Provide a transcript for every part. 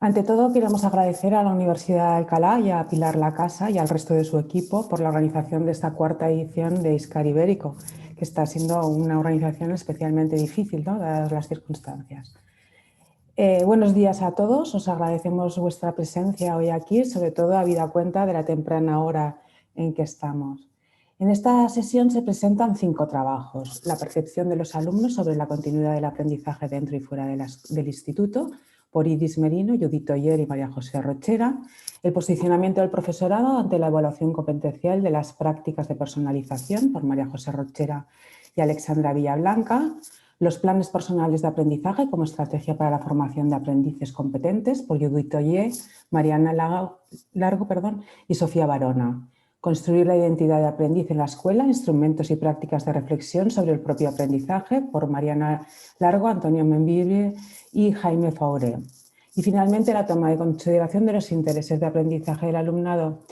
Ante todo, queremos agradecer a la Universidad de Alcalá y a Pilar Lacasa y al resto de su equipo por la organización de esta cuarta edición de ISCAR Ibérico, que está siendo una organización especialmente difícil, ¿no?, dadas las circunstancias. Buenos días a todos, os agradecemos vuestra presencia hoy aquí, sobre todo habida cuenta de la temprana hora en que estamos. En esta sesión se presentan 5 trabajos: la percepción de los alumnos sobre la continuidad del aprendizaje dentro y fuera del instituto, por Iris Merino, Judith Oller y María José Rochera; el posicionamiento del profesorado ante la evaluación competencial de las prácticas de personalización, por María José Rochera y Alexandra Villablanca; los planes personales de aprendizaje como estrategia para la formación de aprendices competentes, por Judith Oller, Mariana Largo y Sofía Barona; construir la identidad de aprendiz en la escuela, instrumentos y prácticas de reflexión sobre el propio aprendizaje, por Mariana Largo, Antonio Membille y Jaime Fauré; y finalmente la toma de consideración de los intereses de aprendizaje del alumnado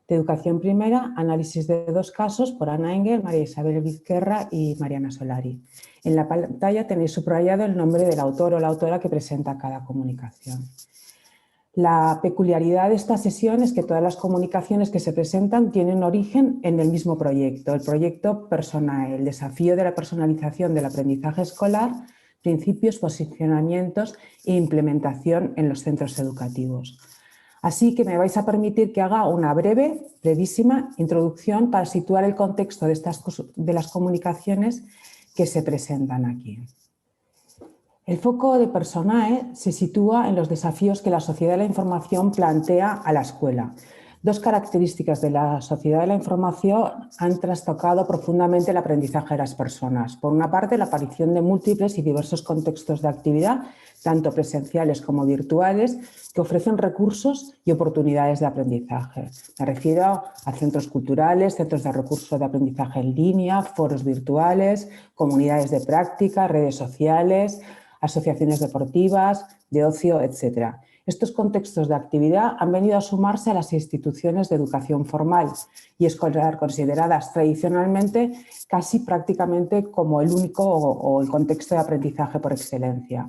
de educación primera, análisis de 2 casos, por Ana Engel, María Isabel Vizquerra y Mariana Solari. En la pantalla tenéis subrayado el nombre del autor o la autora que presenta cada comunicación. La peculiaridad de esta sesión es que todas las comunicaciones que se presentan tienen origen en el mismo proyecto, el proyecto Personae, el desafío de la personalización del aprendizaje escolar, principios, posicionamientos e implementación en los centros educativos. Así que me vais a permitir que haga una brevísima introducción para situar el contexto de las comunicaciones que se presentan aquí. El foco de Personae se sitúa en los desafíos que la sociedad de la información plantea a la escuela. 2 características de la sociedad de la información han trastocado profundamente el aprendizaje de las personas. Por una parte, la aparición de múltiples y diversos contextos de actividad, tanto presenciales como virtuales, que ofrecen recursos y oportunidades de aprendizaje. Me refiero a centros culturales, centros de recursos de aprendizaje en línea, foros virtuales, comunidades de práctica, redes sociales, asociaciones deportivas, de ocio, etc. Estos contextos de actividad han venido a sumarse a las instituciones de educación formal y escolar consideradas tradicionalmente casi prácticamente como el único o el contexto de aprendizaje por excelencia.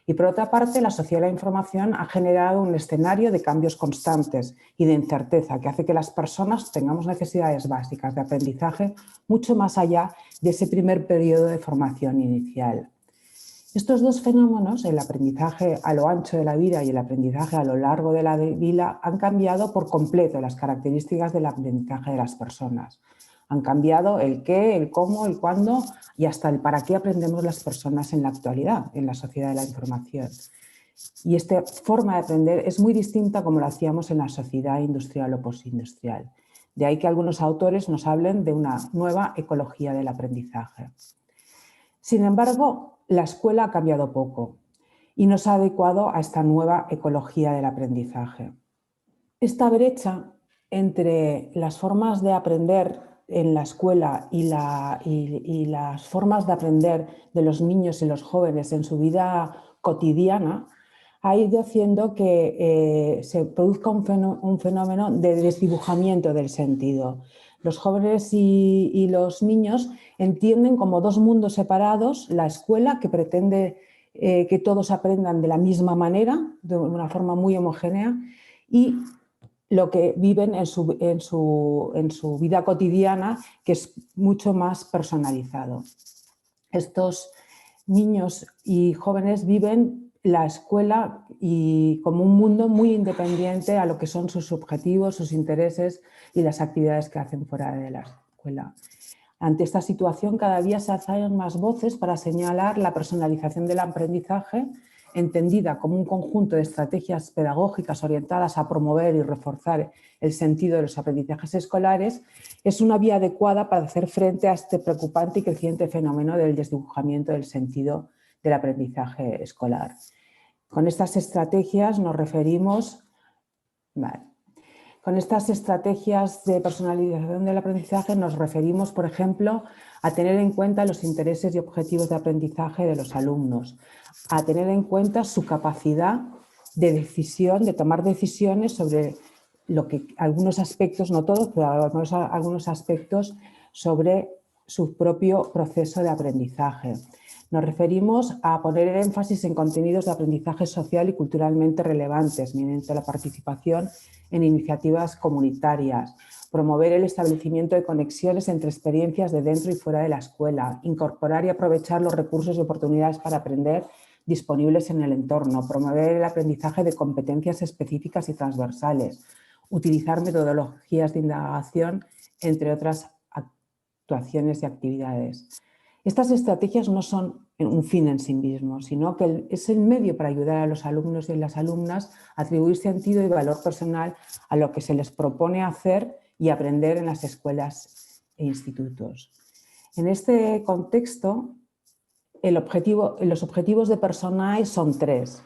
Y por otra parte, la sociedad de la información ha generado un escenario de cambios constantes y de incerteza que hace que las personas tengamos necesidades básicas de aprendizaje mucho más allá de ese primer periodo de formación inicial. Estos 2 fenómenos, el aprendizaje a lo ancho de la vida y el aprendizaje a lo largo de la vida, han cambiado por completo las características del aprendizaje de las personas. Han cambiado el qué, el cómo, el cuándo y hasta el para qué aprendemos las personas en la actualidad, en la sociedad de la información. Y esta forma de aprender es muy distinta como lo hacíamos en la sociedad industrial o postindustrial. De ahí que algunos autores nos hablen de una nueva ecología del aprendizaje. Sin embargo, la escuela ha cambiado poco y no se ha adecuado a esta nueva ecología del aprendizaje. Esta brecha entre las formas de aprender en la escuela y las formas de aprender de los niños y los jóvenes en su vida cotidiana ha ido haciendo que se produzca un fenómeno de desdibujamiento del sentido. Los jóvenes y los niños entienden como 2 mundos separados: la escuela, que pretende que todos aprendan de la misma manera, de una forma muy homogénea, y lo que viven en su vida cotidiana, que es mucho más personalizado. Estos niños y jóvenes viven la escuela como un mundo muy independiente a lo que son sus objetivos, sus intereses y las actividades que hacen fuera de la escuela. Ante esta situación, cada día se alzan más voces para señalar la personalización del aprendizaje, entendida como un conjunto de estrategias pedagógicas orientadas a promover y reforzar el sentido de los aprendizajes escolares. Es una vía adecuada para hacer frente a este preocupante y creciente fenómeno del desdibujamiento del sentido del aprendizaje escolar. Con estas estrategias nos referimos... Con estas estrategias de personalización del aprendizaje nos referimos, por ejemplo, a tener en cuenta los intereses y objetivos de aprendizaje de los alumnos, a tener en cuenta su capacidad de decisión, de tomar decisiones sobre algunos aspectos, no todos, pero algunos aspectos sobre su propio proceso de aprendizaje. Nos referimos a poner énfasis en contenidos de aprendizaje social y culturalmente relevantes mediante la participación en iniciativas comunitarias, promover el establecimiento de conexiones entre experiencias de dentro y fuera de la escuela, incorporar y aprovechar los recursos y oportunidades para aprender disponibles en el entorno, promover el aprendizaje de competencias específicas y transversales, utilizar metodologías de indagación, entre otras actuaciones y actividades. Estas estrategias no son un fin en sí mismo, sino que es el medio para ayudar a los alumnos y las alumnas a atribuir sentido y valor personal a lo que se les propone hacer y aprender en las escuelas e institutos. En este contexto, los objetivos de Personae son 3.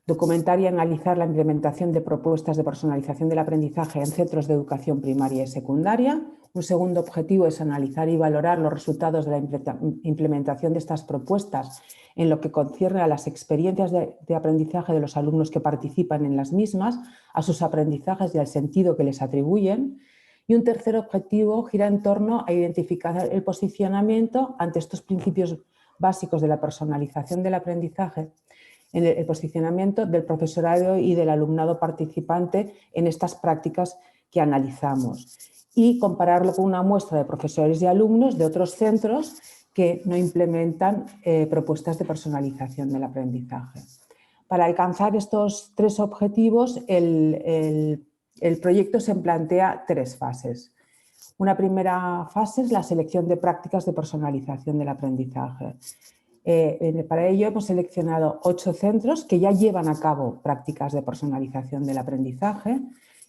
Documentar y analizar la implementación de propuestas de personalización del aprendizaje en centros de educación primaria y secundaria. Un segundo objetivo es analizar y valorar los resultados de la implementación de estas propuestas en lo que concierne a las experiencias de aprendizaje de los alumnos que participan en las mismas, a sus aprendizajes y al sentido que les atribuyen. Y un tercer objetivo gira en torno a identificar el posicionamiento ante estos principios básicos de la personalización del aprendizaje, en el posicionamiento del profesorado y del alumnado participante en estas prácticas que analizamos y compararlo con una muestra de profesores y alumnos de otros centros que no implementan propuestas de personalización del aprendizaje. Para alcanzar estos 3 objetivos, el proyecto se plantea 3 fases. Una primera fase es la selección de prácticas de personalización del aprendizaje. Para ello hemos seleccionado 8 centros que ya llevan a cabo prácticas de personalización del aprendizaje.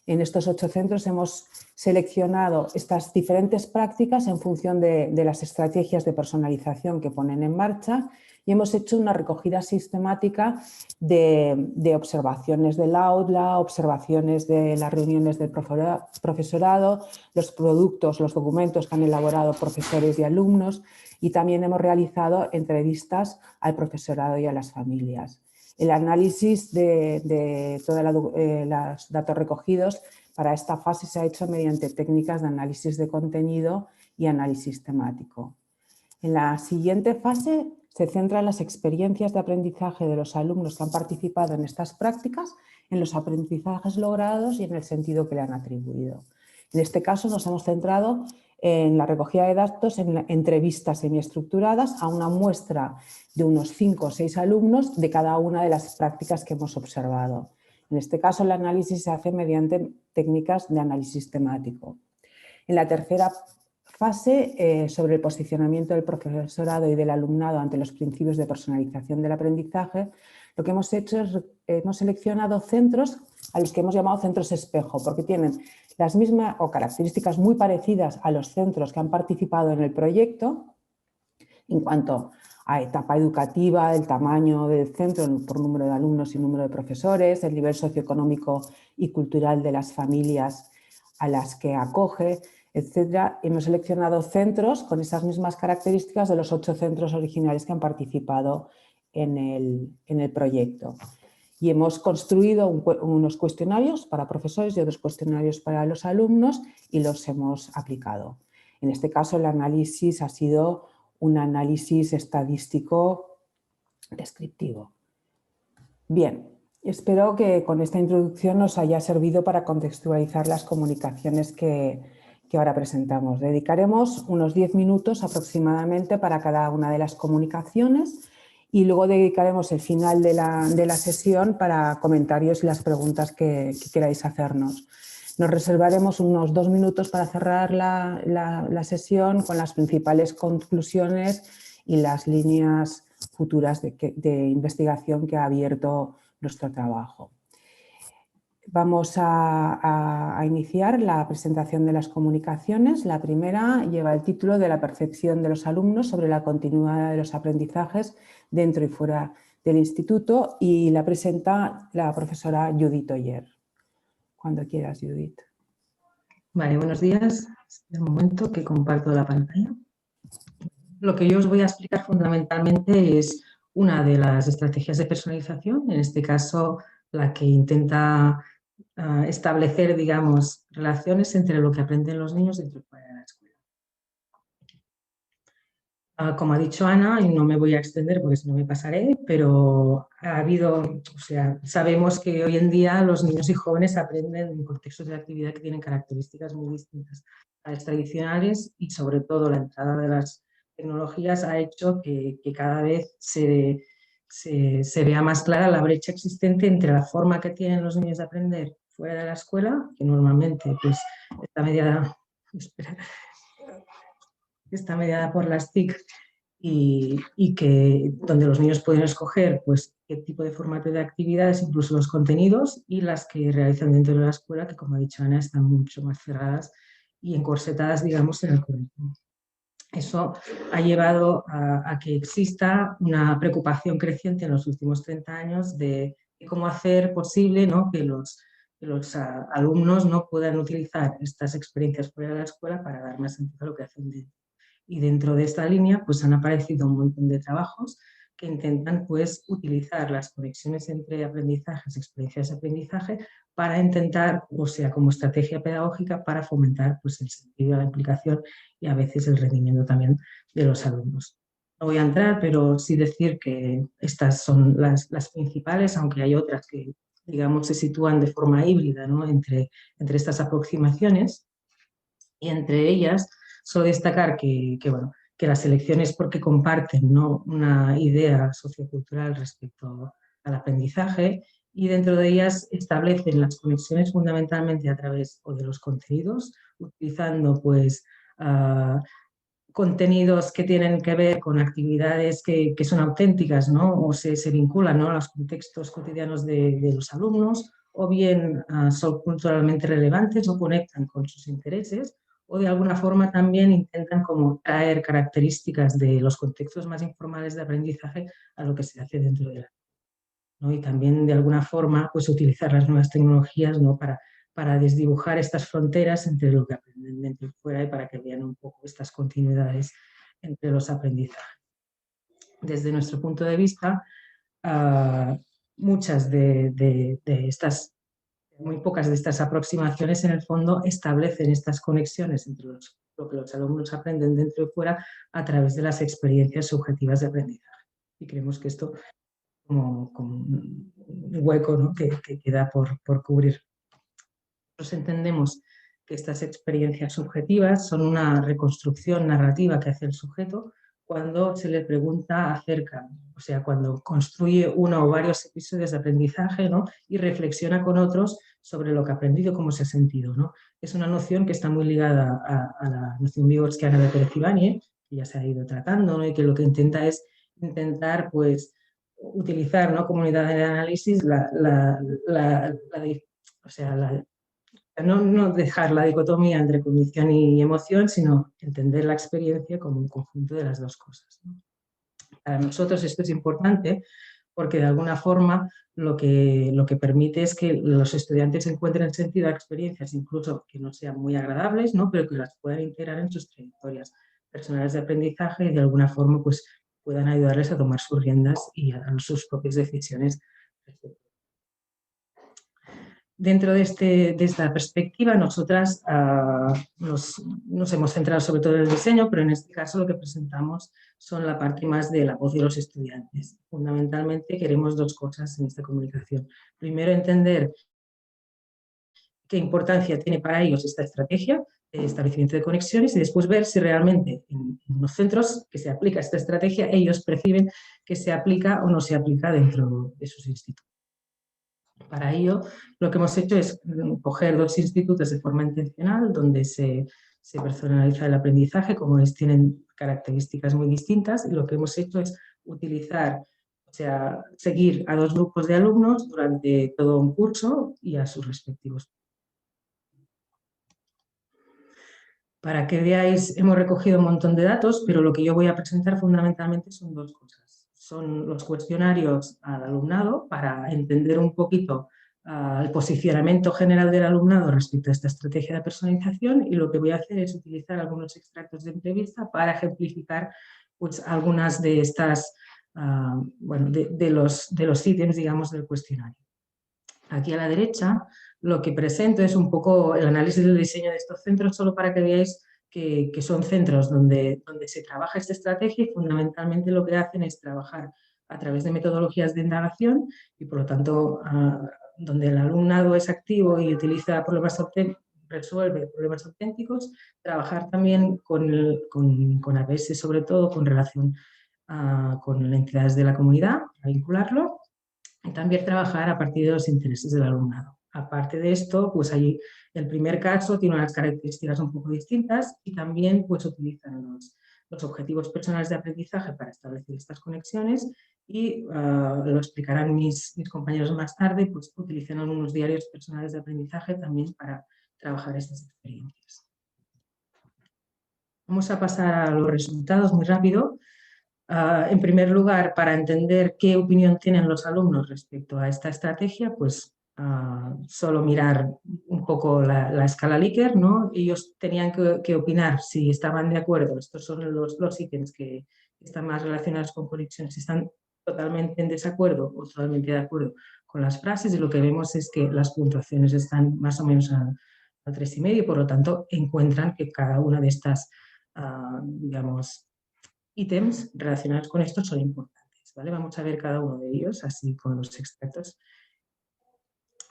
En estos 8 centros hemos seleccionado estas diferentes prácticas en función de las estrategias de personalización que ponen en marcha y hemos hecho una recogida sistemática de observaciones del aula, observaciones de las reuniones del profesorado, los productos, los documentos que han elaborado profesores y alumnos, y también hemos realizado entrevistas al profesorado y a las familias. El análisis de todos los datos recogidos para esta fase se ha hecho mediante técnicas de análisis de contenido y análisis temático. En la siguiente fase se centra en las experiencias de aprendizaje de los alumnos que han participado en estas prácticas, en los aprendizajes logrados y en el sentido que le han atribuido. En este caso nos hemos centrado en la recogida de datos, en entrevistas semiestructuradas a una muestra de unos 5 o 6 alumnos de cada una de las prácticas que hemos observado. En este caso el análisis se hace mediante técnicas de análisis temático. En la tercera fase, sobre el posicionamiento del profesorado y del alumnado ante los principios de personalización del aprendizaje, lo que hemos hecho es hemos seleccionado centros a los que hemos llamado centros espejo, porque tienen las mismas o características muy parecidas a los centros que han participado en el proyecto en cuanto a etapa educativa, el tamaño del centro por número de alumnos y número de profesores, el nivel socioeconómico y cultural de las familias a las que acoge, etcétera. Hemos seleccionado centros con esas mismas características de los 8 centros originales que han participado en el proyecto. Y hemos construido unos cuestionarios para profesores y otros cuestionarios para los alumnos y los hemos aplicado. En este caso, el análisis ha sido un análisis estadístico descriptivo. Bien, espero que con esta introducción nos haya servido para contextualizar las comunicaciones que ahora presentamos. Dedicaremos unos 10 minutos aproximadamente para cada una de las comunicaciones y luego dedicaremos el final de la sesión para comentarios y las preguntas que queráis hacernos. Nos reservaremos unos 2 minutos para cerrar la sesión con las principales conclusiones y las líneas futuras de investigación que ha abierto nuestro trabajo. Vamos a iniciar la presentación de las comunicaciones. La primera lleva el título de la percepción de los alumnos sobre la continuidad de los aprendizajes dentro y fuera del instituto y la presenta la profesora Judith Oyer. Cuando quieras, Judith. Vale, buenos días. Es el momento que comparto la pantalla. Lo que yo os voy a explicar fundamentalmente es una de las estrategias de personalización, en este caso la que intenta establecer, digamos, relaciones entre lo que aprenden los niños dentro y fuera de la escuela. Como ha dicho Ana, y no me voy a extender porque si no me pasaré, pero ha habido, o sea, sabemos que hoy en día los niños y jóvenes aprenden en contextos de actividad que tienen características muy distintas a las tradicionales y sobre todo la entrada de las tecnologías ha hecho que cada vez se vea más clara la brecha existente entre la forma que tienen los niños de aprender fuera de la escuela, que normalmente pues está mediada, espera, está mediada por las TIC y que donde los niños pueden escoger pues qué tipo de formato de actividades, incluso los contenidos y las que realizan dentro de la escuela, que como ha dicho Ana, están mucho más cerradas y encorsetadas, digamos, en el currículum. Eso ha llevado a que exista una preocupación creciente en los últimos 30 años de cómo hacer posible, ¿no?, que los alumnos no puedan utilizar estas experiencias fuera de la escuela para dar más sentido a lo que hacen dentro. Y dentro de esta línea pues han aparecido un montón de trabajos que intentan pues utilizar las conexiones entre aprendizajes, experiencias de aprendizaje para intentar, o sea, como estrategia pedagógica para fomentar pues el sentido de la implicación y a veces el rendimiento también de los alumnos. No voy a entrar, pero sí decir que estas son las principales, aunque hay otras que, digamos, se sitúan de forma híbrida, ¿no?, entre estas aproximaciones, y entre ellas solo destacar bueno, que las elecciones porque comparten, ¿no?, una idea sociocultural respecto al aprendizaje y dentro de ellas establecen las conexiones fundamentalmente a través de los contenidos, utilizando pues contenidos que tienen que ver con actividades que son auténticas, ¿no?, o se vinculan, ¿no?, a los contextos cotidianos de los alumnos, o bien son culturalmente relevantes o conectan con sus intereses, o de alguna forma también intentan como traer características de los contextos más informales de aprendizaje a lo que se hace dentro de la, ¿no? Y también de alguna forma pues utilizar las nuevas tecnologías, ¿no?, para desdibujar estas fronteras entre lo que aprenden dentro y fuera y para que vean un poco estas continuidades entre los aprendizajes. Desde nuestro punto de vista, muchas de estas, muy pocas de estas aproximaciones en el fondo establecen estas conexiones entre lo que los alumnos aprenden dentro y fuera a través de las experiencias subjetivas de aprendizaje. Y creemos que esto como un hueco, ¿no?, que queda por cubrir. Nosotros entendemos que estas experiencias subjetivas son una reconstrucción narrativa que hace el sujeto cuando se le pregunta acerca, o sea, cuando construye uno o varios episodios de aprendizaje, ¿no?, y reflexiona con otros sobre lo que ha aprendido, cómo se ha sentido, ¿no? Es una noción que está muy ligada a la noción vygotsquiana de Pérez-Ibáñez, que ya se ha ido tratando, ¿no?, y que lo que intenta es intentar pues utilizar, ¿no?, como unidad de análisis o sea, no dejar la dicotomía entre cognición y emoción, sino entender la experiencia como un conjunto de las dos cosas, ¿no? Para nosotros esto es importante porque de alguna forma lo que permite es que los estudiantes encuentren sentido a experiencias incluso que no sean muy agradables, ¿no?, pero que las puedan integrar en sus trayectorias personales de aprendizaje y de alguna forma pues puedan ayudarles a tomar sus riendas y a sus propias decisiones. Dentro de esta perspectiva, nosotras nos hemos centrado sobre todo en el diseño, pero en este caso lo que presentamos son la parte más de la voz de los estudiantes. Fundamentalmente queremos dos cosas en esta comunicación. Primero, entender qué importancia tiene para ellos esta estrategia de establecimiento de conexiones y después ver si realmente en los centros que se aplica esta estrategia ellos perciben que se aplica o no se aplica dentro de sus institutos. Para ello, lo que hemos hecho es coger dos institutos de forma intencional donde se personaliza el aprendizaje, como tienen características muy distintas, y lo que hemos hecho es utilizar, o sea, seguir a dos grupos de alumnos durante todo un curso y a sus respectivos. Para que veáis, hemos recogido un montón de datos, pero lo que yo voy a presentar fundamentalmente son dos cosas. Son los cuestionarios al alumnado para entender un poquito el posicionamiento general del alumnado respecto a esta estrategia de personalización, y lo que voy a hacer es utilizar algunos extractos de entrevista para ejemplificar pues, algunas de estas, bueno, de los ítems, digamos, del cuestionario. Aquí a la derecha lo que presento es un poco el análisis del diseño de estos centros, solo para que veáis que son centros donde se trabaja esta estrategia y fundamentalmente lo que hacen es trabajar a través de metodologías de indagación y por lo tanto donde el alumnado es activo y utiliza resuelve problemas auténticos, trabajar también con ABS, sobre todo con relación con las entidades de la comunidad, a vincularlo, y también trabajar a partir de los intereses del alumnado. Aparte de esto, pues ahí el primer caso tiene unas características un poco distintas y también pues utilizan los objetivos personales de aprendizaje para establecer estas conexiones y lo explicarán mis compañeros más tarde, pues utilizan unos diarios personales de aprendizaje también para trabajar estas experiencias. Vamos a pasar a los resultados muy rápido. En primer lugar, para entender qué opinión tienen los alumnos respecto a esta estrategia, pues solo mirar un poco la escala Likert, ¿no? Ellos tenían que opinar si estaban de acuerdo. Estos son los ítems que están más relacionados con conexiones, si están totalmente en desacuerdo o totalmente de acuerdo con las frases, y lo que vemos es que las puntuaciones están más o menos al 3,5, por lo tanto encuentran que cada una de estas, digamos, ítems relacionados con esto son importantes, ¿vale? Vamos a ver cada uno de ellos, así con los expertos.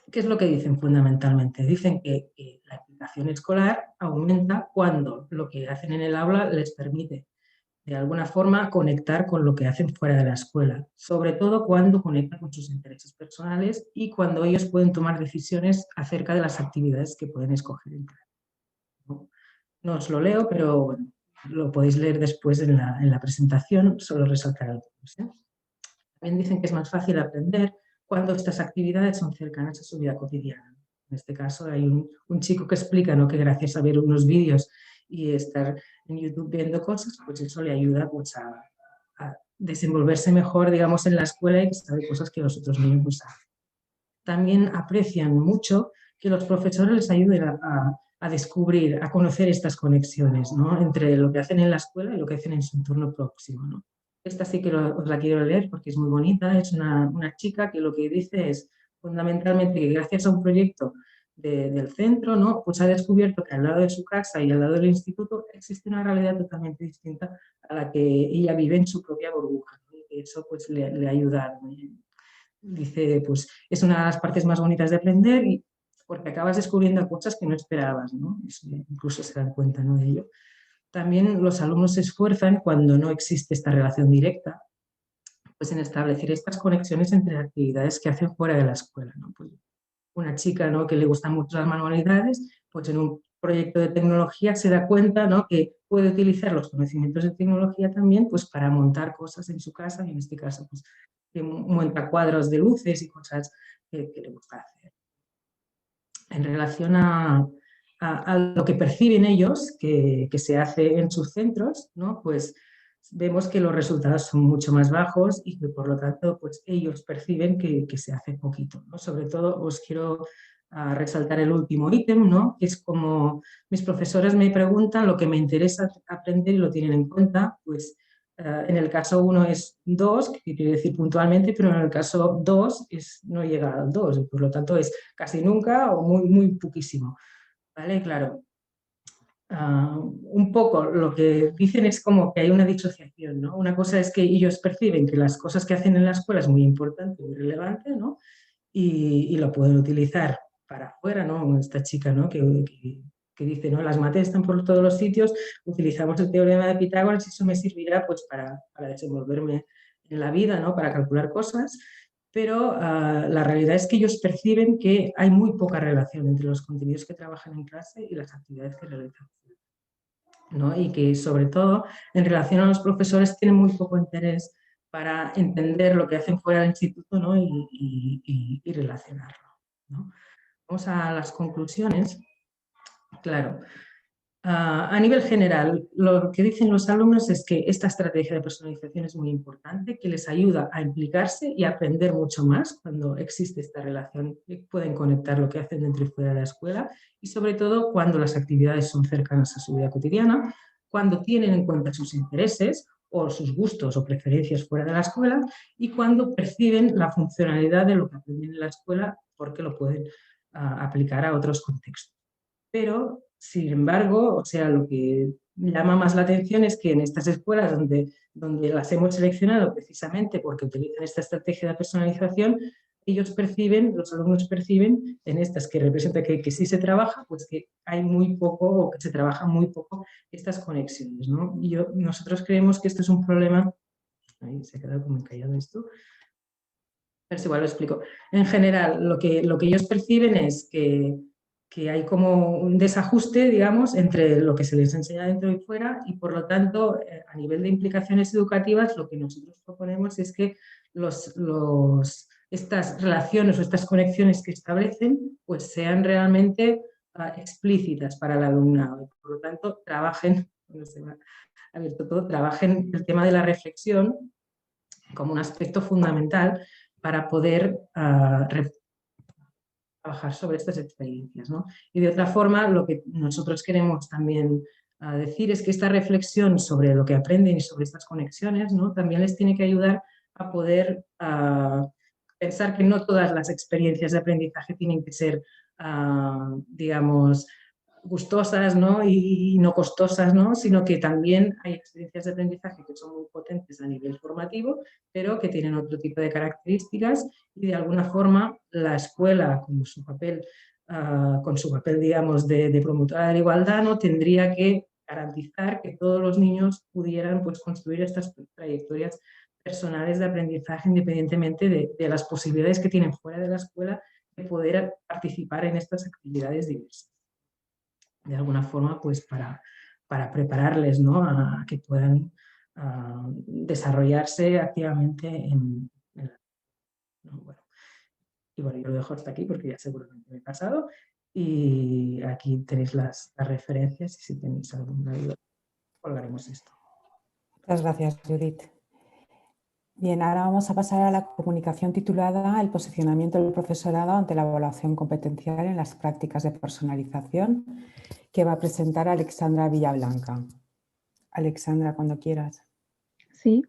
¿Qué es lo que dicen fundamentalmente? Dicen que la implicación escolar aumenta cuando lo que hacen en el aula les permite de alguna forma conectar con lo que hacen fuera de la escuela, sobre todo cuando conectan con sus intereses personales y cuando ellos pueden tomar decisiones acerca de las actividades que pueden escoger en clase. No os lo leo, pero bueno, lo podéis leer después en la presentación, solo resaltar algunos. También dicen que es más fácil aprender cuando estas actividades son cercanas a su vida cotidiana. En este caso hay un chico que explica, ¿no?, que gracias a ver unos vídeos y estar en YouTube viendo cosas, pues eso le ayuda pues, a desenvolverse mejor, digamos, en la escuela y que sabe cosas que los otros niños no saben. También aprecian mucho que los profesores les ayuden a descubrir, a conocer estas conexiones, ¿no?, entre lo que hacen en la escuela y lo que hacen en su entorno próximo, ¿no? Esta sí que os la quiero leer porque es muy bonita. Es una chica que lo que dice es fundamentalmente que gracias a un proyecto del centro, ¿no?, pues ha descubierto que al lado de su casa y al lado del instituto existe una realidad totalmente distinta a la que ella vive en su propia burbuja, ¿no? Y eso pues le ha ayudado, ¿no? Dice, pues es una de las partes más bonitas de aprender porque acabas descubriendo cosas que no esperabas, ¿no? Incluso se dan cuenta, ¿no?, de ello. También los alumnos se esfuerzan cuando no existe esta relación directa, pues en establecer estas conexiones entre actividades que hacen fuera de la escuela, ¿no? Pues una chica, ¿no?, que le gustan mucho las manualidades, pues en un proyecto de tecnología se da cuenta, ¿no?, que puede utilizar los conocimientos de tecnología también pues para montar cosas en su casa, y en este caso pues que monta cuadros de luces y cosas que le gusta hacer. En relación a lo que perciben ellos que se hace en sus centros, ¿no?, pues vemos que los resultados son mucho más bajos y que por lo tanto pues ellos perciben que se hace poquito, ¿no? Sobre todo os quiero resaltar el último ítem, ¿no?, que es como mis profesores me preguntan lo que me interesa aprender y lo tienen en cuenta. Pues en el caso 1 es 2, que quiere decir puntualmente, pero en el caso 2 no llega al 2, y por lo tanto es casi nunca o muy, muy poquísimo, ¿vale? Claro, un poco lo que dicen es como que hay una disociación, ¿no? Una cosa es que ellos perciben que las cosas que hacen en la escuela es muy importante, muy relevante, ¿no?, y lo pueden utilizar para afuera, ¿no? Esta chica, ¿no?, que dice, ¿no?, las mates están por todos los sitios, utilizamos el teorema de Pitágoras y eso me servirá pues para desenvolverme en la vida, ¿no?, para calcular cosas, pero la realidad es que ellos perciben que hay muy poca relación entre los contenidos que trabajan en clase y las actividades que realizan, ¿no?, y que sobre todo en relación a los profesores tienen muy poco interés para entender lo que hacen fuera del instituto, ¿no?, y relacionarlo, ¿no? Vamos a las conclusiones. Claro, a nivel general, lo que dicen los alumnos es que esta estrategia de personalización es muy importante, que les ayuda a implicarse y a aprender mucho más cuando existe esta relación, pueden conectar lo que hacen dentro y fuera de la escuela, y sobre todo cuando las actividades son cercanas a su vida cotidiana, cuando tienen en cuenta sus intereses o sus gustos o preferencias fuera de la escuela, y cuando perciben la funcionalidad de lo que aprenden en la escuela porque lo pueden aplicar a otros contextos. Pero Sin embargo, o sea, lo que llama más la atención es que en estas escuelas donde las hemos seleccionado precisamente porque utilizan esta estrategia de personalización, ellos perciben, los alumnos perciben en estas que representa que sí se trabaja, pues que hay muy poco o que se trabaja muy poco estas conexiones, ¿no? Y nosotros creemos que esto es un problema. Ahí se ha quedado como encallado esto. Pero igual lo explico. En general, lo que ellos perciben es que hay como un desajuste, digamos, entre lo que se les enseña dentro y fuera y, por lo tanto, a nivel de implicaciones educativas, lo que nosotros proponemos es que estas relaciones o estas conexiones que establecen pues sean realmente explícitas para el alumnado y, por lo tanto, trabajen, cuando se va abierto todo, trabajen el tema de la reflexión como un aspecto fundamental para poder trabajar sobre estas experiencias, ¿no? Y de otra forma, lo que nosotros queremos también decir es que esta reflexión sobre lo que aprenden y sobre estas conexiones, ¿no? También les tiene que ayudar a poder pensar que no todas las experiencias de aprendizaje tienen que ser, digamos, gustosas, ¿no? Y no costosas, ¿no? Sino que también hay experiencias de aprendizaje que son muy potentes a nivel formativo, pero que tienen otro tipo de características y de alguna forma la escuela, con su papel digamos, de promotora de la igualdad, ¿no? Tendría que garantizar que todos los niños pudieran pues, construir estas trayectorias personales de aprendizaje independientemente de las posibilidades que tienen fuera de la escuela de poder participar en estas actividades diversas. De alguna forma, pues para prepararles, ¿no? A que puedan desarrollarse activamente ¿no? Bueno, y bueno, yo lo dejo hasta aquí porque ya seguramente me he pasado. Y aquí tenéis las referencias y si tenéis alguna duda, colgaremos esto. Muchas gracias, Judith. Bien, ahora vamos a pasar a la comunicación titulada El posicionamiento del profesorado ante la evaluación competencial en las prácticas de personalización, que va a presentar Alexandra Villablanca. Alexandra, cuando quieras. Sí.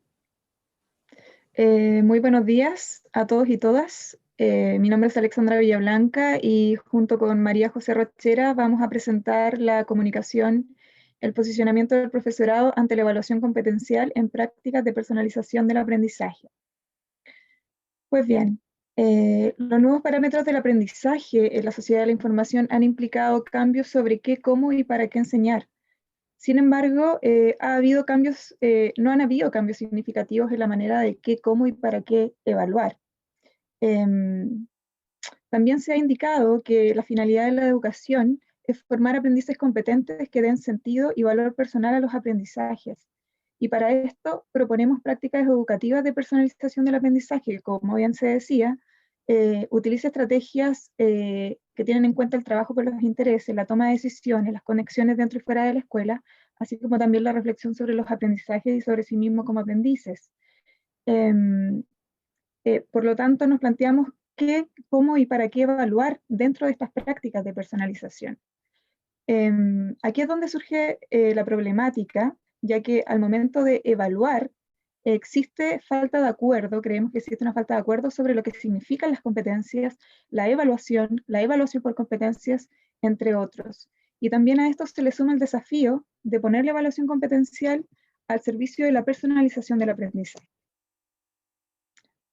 Muy buenos días a todos y todas. Mi nombre es Alexandra Villablanca y junto con María José Rochera vamos a presentar la comunicación El posicionamiento del profesorado ante la evaluación competencial en prácticas de personalización del aprendizaje. Pues bien, los nuevos parámetros del aprendizaje en la sociedad de la información han implicado cambios sobre qué, cómo y para qué enseñar. Sin embargo, no han habido cambios significativos en la manera de qué, cómo y para qué evaluar. También se ha indicado que la finalidad de la educación es formar aprendices competentes que den sentido y valor personal a los aprendizajes. Y para esto proponemos prácticas educativas de personalización del aprendizaje, que, como bien se decía, utiliza estrategias que tienen en cuenta el trabajo con los intereses, la toma de decisiones, las conexiones dentro y fuera de la escuela, así como también la reflexión sobre los aprendizajes y sobre sí mismo como aprendices. Por lo tanto, nos planteamos qué, cómo y para qué evaluar dentro de estas prácticas de personalización. Aquí es donde surge la problemática, ya que al momento de evaluar existe falta de acuerdo, creemos que existe una falta de acuerdo sobre lo que significan las competencias, la evaluación por competencias, entre otros. Y también a esto se le suma el desafío de poner la evaluación competencial al servicio de la personalización del aprendizaje.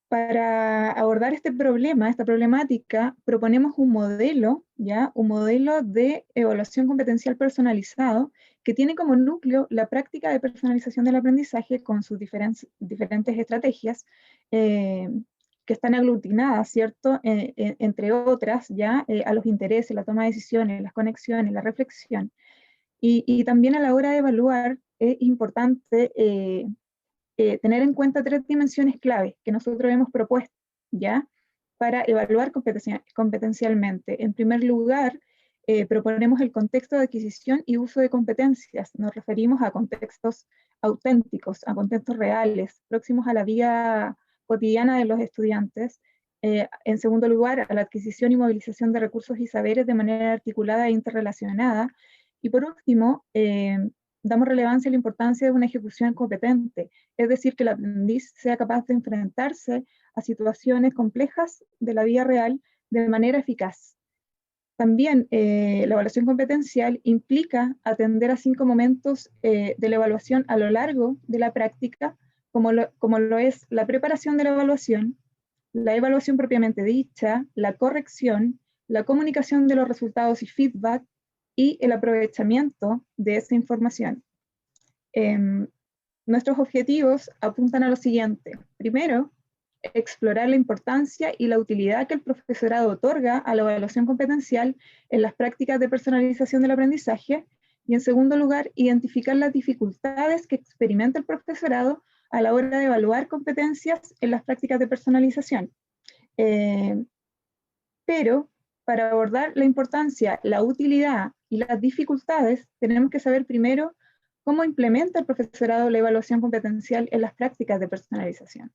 Para abordar este problema, esta problemática, proponemos un modelo, ¿ya? Un modelo de evaluación competencial personalizado que tiene como núcleo la práctica de personalización del aprendizaje con sus diferentes estrategias que están aglutinadas, ¿cierto? Entre otras, ¿ya? A los intereses, la toma de decisiones, las conexiones, la reflexión. Y también a la hora de evaluar es importante tener en cuenta 3 dimensiones clave que nosotros hemos propuesto, ¿ya? Para evaluar competencialmente. En primer lugar, proponemos el contexto de adquisición y uso de competencias. Nos referimos a contextos auténticos, a contextos reales, próximos a la vida cotidiana de los estudiantes. En segundo lugar, a la adquisición y movilización de recursos y saberes de manera articulada e interrelacionada. Y por último, damos relevancia a la importancia de una ejecución competente, es decir, que el aprendiz sea capaz de enfrentarse a situaciones complejas de la vida real de manera eficaz. También la evaluación competencial implica atender a 5 momentos de la evaluación a lo largo de la práctica, como lo es la preparación de la evaluación propiamente dicha, la corrección, la comunicación de los resultados y feedback, y el aprovechamiento de esa información. Nuestros objetivos apuntan a lo siguiente. Primero, explorar la importancia y la utilidad que el profesorado otorga a la evaluación competencial en las prácticas de personalización del aprendizaje, y en segundo lugar, identificar las dificultades que experimenta el profesorado a la hora de evaluar competencias en las prácticas de personalización. Pero para abordar la importancia, la utilidad y las dificultades, tenemos que saber primero cómo implementa el profesorado la evaluación competencial en las prácticas de personalización.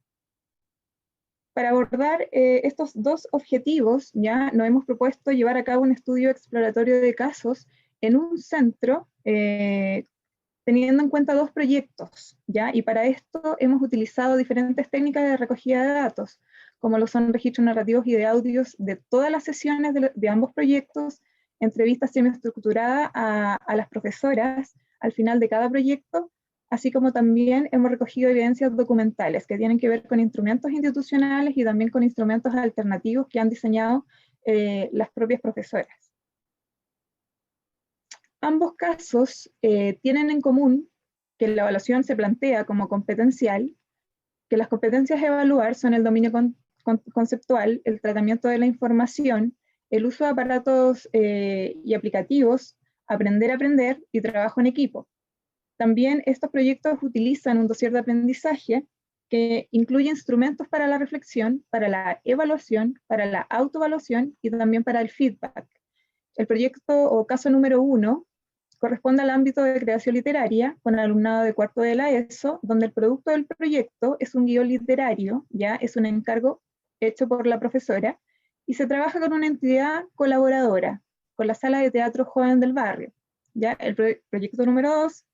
Para abordar estos dos objetivos, ya nos hemos propuesto llevar a cabo un estudio exploratorio de casos en un centro, teniendo en cuenta 2 proyectos, ¿ya? Y para esto hemos utilizado diferentes técnicas de recogida de datos, como lo son registros narrativos y de audios de todas las sesiones de ambos proyectos, entrevistas semiestructuradas a las profesoras al final de cada proyecto, así como también hemos recogido evidencias documentales que tienen que ver con instrumentos institucionales y también con instrumentos alternativos que han diseñado las propias profesoras. Ambos casos tienen en común que la evaluación se plantea como competencial, que las competencias a evaluar son el dominio conceptual, el tratamiento de la información, el uso de aparatos y aplicativos, aprender a aprender y trabajo en equipo. También estos proyectos utilizan un dossier de aprendizaje que incluye instrumentos para la reflexión, para la evaluación, para la autoevaluación y también para el feedback. El proyecto o caso número 1 corresponde al ámbito de creación literaria con alumnado de cuarto de la ESO, donde el producto del proyecto es un guión literario, ya es un encargo hecho por la profesora, y se trabaja con una entidad colaboradora, con la Sala de Teatro Joven del Barrio. Ya el proyecto número 2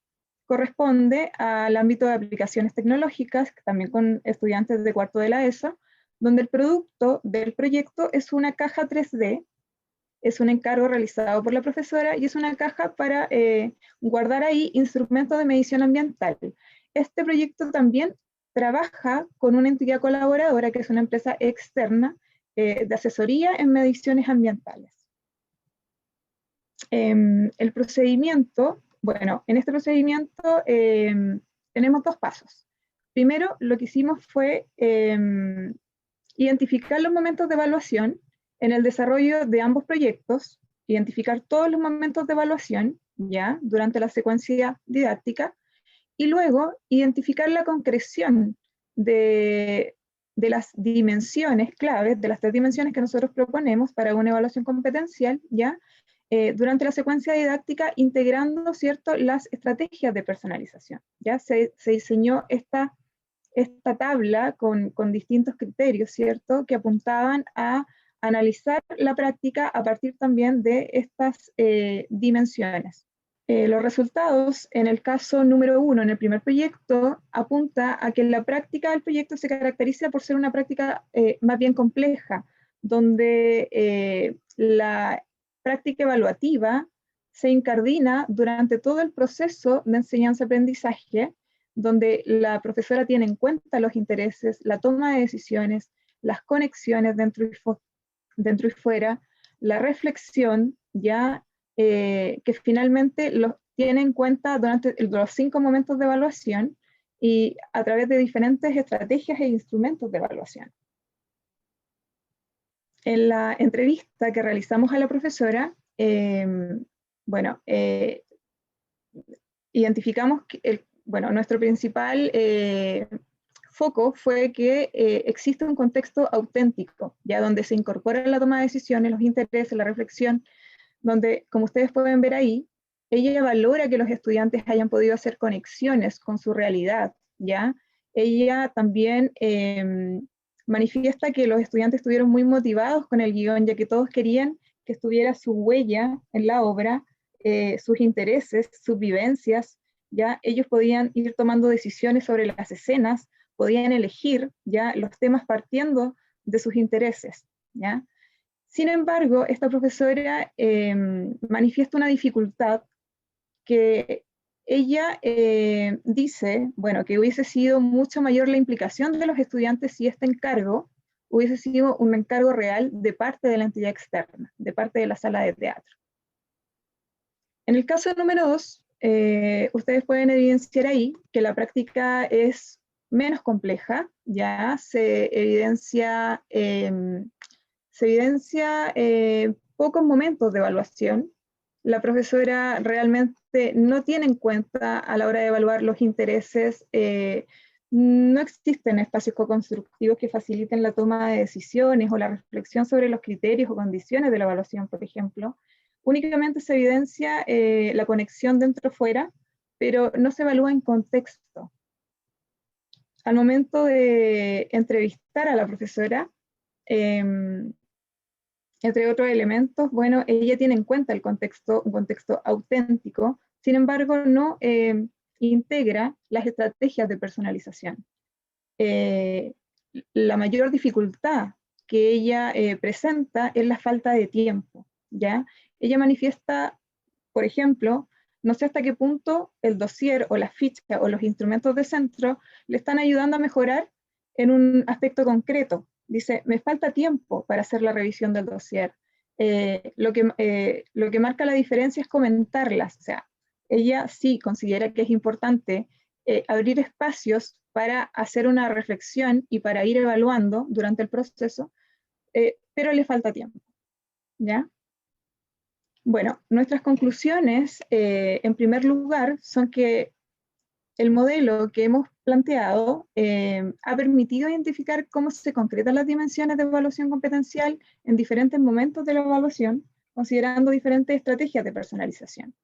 corresponde al ámbito de aplicaciones tecnológicas, también con estudiantes de cuarto de la ESO, donde el producto del proyecto es una caja 3D, es un encargo realizado por la profesora y es una caja para guardar ahí instrumentos de medición ambiental. Este proyecto también trabaja con una entidad colaboradora que es una empresa externa de asesoría en mediciones ambientales. El procedimiento, bueno, en este procedimiento tenemos 2 pasos. Primero, lo que hicimos fue identificar los momentos de evaluación en el desarrollo de ambos proyectos, identificar todos los momentos de evaluación, ya, durante la secuencia didáctica, y luego identificar la concreción de las dimensiones claves, de las 3 dimensiones que nosotros proponemos para una evaluación competencial, ya, durante la secuencia didáctica, integrando, ¿cierto?, las estrategias de personalización. Ya se diseñó esta tabla con distintos criterios, ¿cierto?, que apuntaban a analizar la práctica a partir también de estas dimensiones. Los resultados, en el caso número 1, en el primer proyecto, apunta a que la práctica del proyecto se caracteriza por ser una práctica más bien compleja, donde la práctica evaluativa se incardina durante todo el proceso de enseñanza-aprendizaje, donde la profesora tiene en cuenta los intereses, la toma de decisiones, las conexiones dentro y fuera, la reflexión, ya que finalmente lo tiene en cuenta durante los 5 momentos de evaluación y a través de diferentes estrategias e instrumentos de evaluación. En la entrevista que realizamos a la profesora, identificamos que nuestro principal foco fue que existe un contexto auténtico, ya donde se incorpora la toma de decisiones, los intereses, la reflexión, donde, como ustedes pueden ver ahí, ella valora que los estudiantes hayan podido hacer conexiones con su realidad, ¿ya? Ella también manifiesta que los estudiantes estuvieron muy motivados con el guión, ya que todos querían que estuviera su huella en la obra, sus intereses, sus vivencias, ¿ya? Ellos podían ir tomando decisiones sobre las escenas, podían elegir, ¿ya?, los temas partiendo de sus intereses, ¿ya? Sin embargo, esta profesora manifiesta una dificultad que ella dice, bueno, que hubiese sido mucho mayor la implicación de los estudiantes si este encargo hubiese sido un encargo real de parte de la entidad externa, de parte de la sala de teatro. En el caso número 2, ustedes pueden evidenciar ahí que la práctica es menos compleja, ya se evidencia pocos momentos de evaluación. La profesora realmente no tiene en cuenta a la hora de evaluar los intereses, no existen espacios co-constructivos que faciliten la toma de decisiones o la reflexión sobre los criterios o condiciones de la evaluación, por ejemplo. Únicamente se evidencia la conexión dentro-fuera, pero no se evalúa en contexto. Al momento de entrevistar a la profesora, entre otros elementos, bueno, ella tiene en cuenta el contexto, un contexto auténtico, sin embargo no integra las estrategias de personalización. La mayor dificultad que ella presenta es la falta de tiempo, ¿ya? Ella manifiesta, por ejemplo, no sé hasta qué punto el dossier o la ficha o los instrumentos de centro le están ayudando a mejorar en un aspecto concreto. Dice, me falta tiempo para hacer la revisión del dossier. Lo que marca la diferencia es comentarlas. O sea, ella sí considera que es importante abrir espacios para hacer una reflexión y para ir evaluando durante el proceso, pero le falta tiempo, ¿ya? Bueno, nuestras conclusiones, en primer lugar, son que el modelo que hemos planteado ha permitido identificar cómo se concretan las dimensiones de evaluación competencial en diferentes momentos de la evaluación, considerando diferentes estrategias de personalización.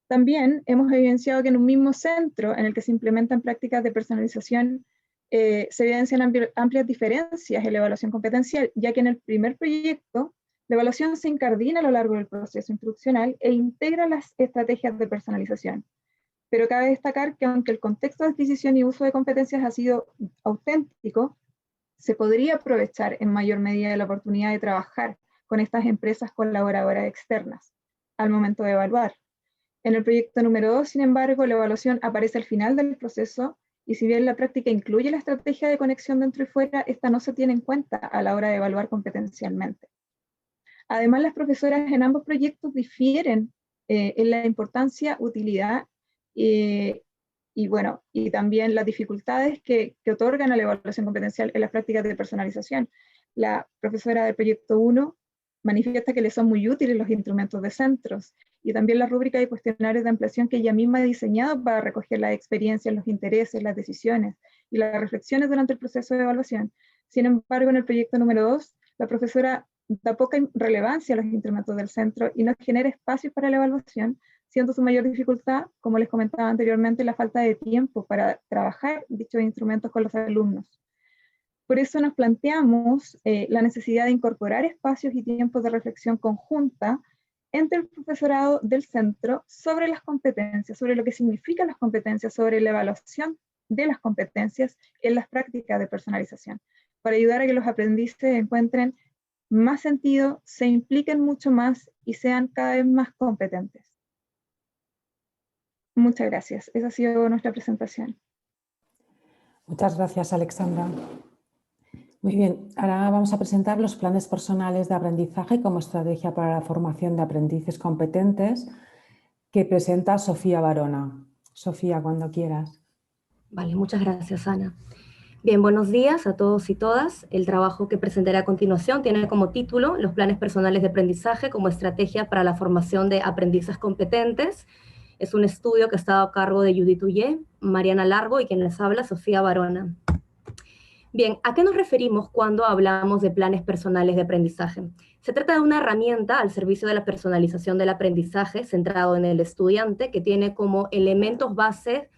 También hemos evidenciado que en un mismo centro en el que se implementan prácticas de personalización se evidencian amplias diferencias en la evaluación competencial, ya que en el primer proyecto la evaluación se incardina a lo largo del proceso instruccional e integra las estrategias de personalización. Pero cabe destacar que aunque el contexto de adquisición y uso de competencias ha sido auténtico, se podría aprovechar en mayor medida la oportunidad de trabajar con estas empresas colaboradoras externas al momento de evaluar. En el proyecto número 2, sin embargo, la evaluación aparece al final del proceso y si bien la práctica incluye la estrategia de conexión dentro y fuera, esta no se tiene en cuenta a la hora de evaluar competencialmente. Además, las profesoras en ambos proyectos difieren en la importancia, utilidad y también las dificultades que otorgan a la evaluación competencial en las prácticas de personalización. La profesora del proyecto 1 manifiesta que le son muy útiles los instrumentos de centros y también la rúbrica de cuestionarios de ampliación que ella misma ha diseñado para recoger las experiencias, los intereses, las decisiones y las reflexiones durante el proceso de evaluación. Sin embargo, en el proyecto número 2, la profesora da poca relevancia a los instrumentos del centro y no genera espacios para la evaluación, siendo su mayor dificultad, como les comentaba anteriormente, la falta de tiempo para trabajar dichos instrumentos con los alumnos. Por eso nos planteamos la necesidad de incorporar espacios y tiempos de reflexión conjunta entre el profesorado del centro sobre las competencias, sobre lo que significan las competencias, sobre la evaluación de las competencias en las prácticas de personalización, para ayudar a que los aprendices encuentren más sentido, se impliquen mucho más y sean cada vez más competentes. Muchas gracias. Esa ha sido nuestra presentación. Muchas gracias, Alexandra. Muy bien, ahora vamos a presentar los planes personales de aprendizaje como estrategia para la formación de aprendices competentes que presenta Sofía Barona. Sofía, cuando quieras. Vale, muchas gracias, Ana. Bien, buenos días a todos y todas. El trabajo que presentaré a continuación tiene como título Los planes personales de aprendizaje como estrategia para la formación de aprendices competentes. Es un estudio que ha estado a cargo de Judith Ullé, Mariana Largo y quien les habla, Sofía Barona. Bien, ¿a qué nos referimos cuando hablamos de planes personales de aprendizaje? Se trata de una herramienta al servicio de la personalización del aprendizaje centrado en el estudiante que tiene como elementos base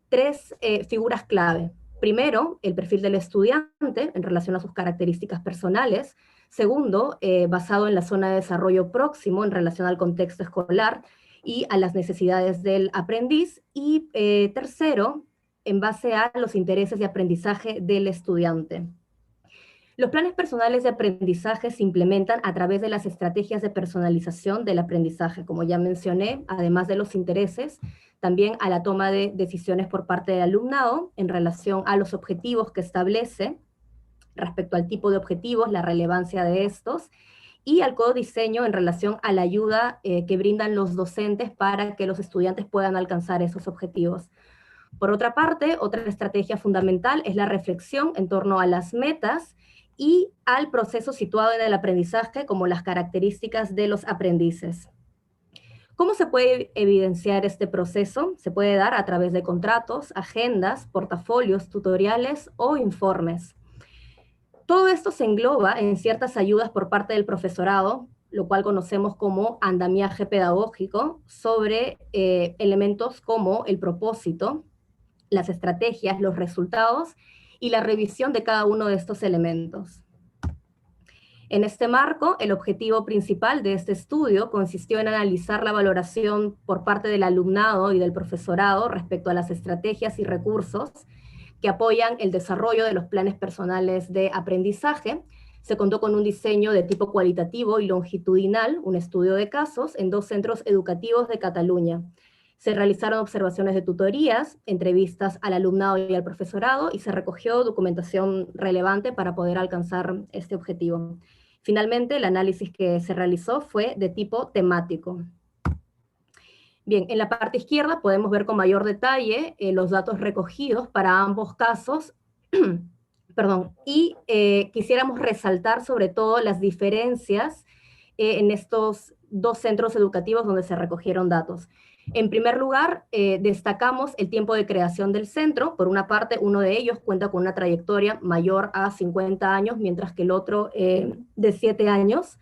tres figuras clave. Primero, el perfil del estudiante en relación a sus características personales. Segundo, basado en la zona de desarrollo próximo en relación al contexto escolar y a las necesidades del aprendiz. Y tercero, en base a los intereses de aprendizaje del estudiante. Los planes personales de aprendizaje se implementan a través de las estrategias de personalización del aprendizaje, como ya mencioné, además de los intereses, también a la toma de decisiones por parte del alumnado en relación a los objetivos que establece, respecto al tipo de objetivos, la relevancia de estos, y al codiseño en relación a la ayuda que brindan los docentes para que los estudiantes puedan alcanzar esos objetivos. Por otra parte, otra estrategia fundamental es la reflexión en torno a las metas y al proceso situado en el aprendizaje, como las características de los aprendices. ¿Cómo se puede evidenciar este proceso? Se puede dar a través de contratos, agendas, portafolios, tutoriales o informes. Todo esto se engloba en ciertas ayudas por parte del profesorado, lo cual conocemos como andamiaje pedagógico, sobre elementos como el propósito, las estrategias, los resultados y la revisión de cada uno de estos elementos. En este marco, el objetivo principal de este estudio consistió en analizar la valoración por parte del alumnado y del profesorado respecto a las estrategias y recursos que apoyan el desarrollo de los planes personales de aprendizaje. Se contó con un diseño de tipo cualitativo y longitudinal, un estudio de casos, en 2 centros educativos de Cataluña. Se realizaron observaciones de tutorías, entrevistas al alumnado y al profesorado, y se recogió documentación relevante para poder alcanzar este objetivo. Finalmente, el análisis que se realizó fue de tipo temático. Bien, en la parte izquierda podemos ver con mayor detalle los datos recogidos para ambos casos, perdón, y quisiéramos resaltar sobre todo las diferencias en estos 2 centros educativos donde se recogieron datos. En primer lugar, destacamos el tiempo de creación del centro. Por una parte, uno de ellos cuenta con una trayectoria mayor a 50 años, mientras que el otro de 7 años.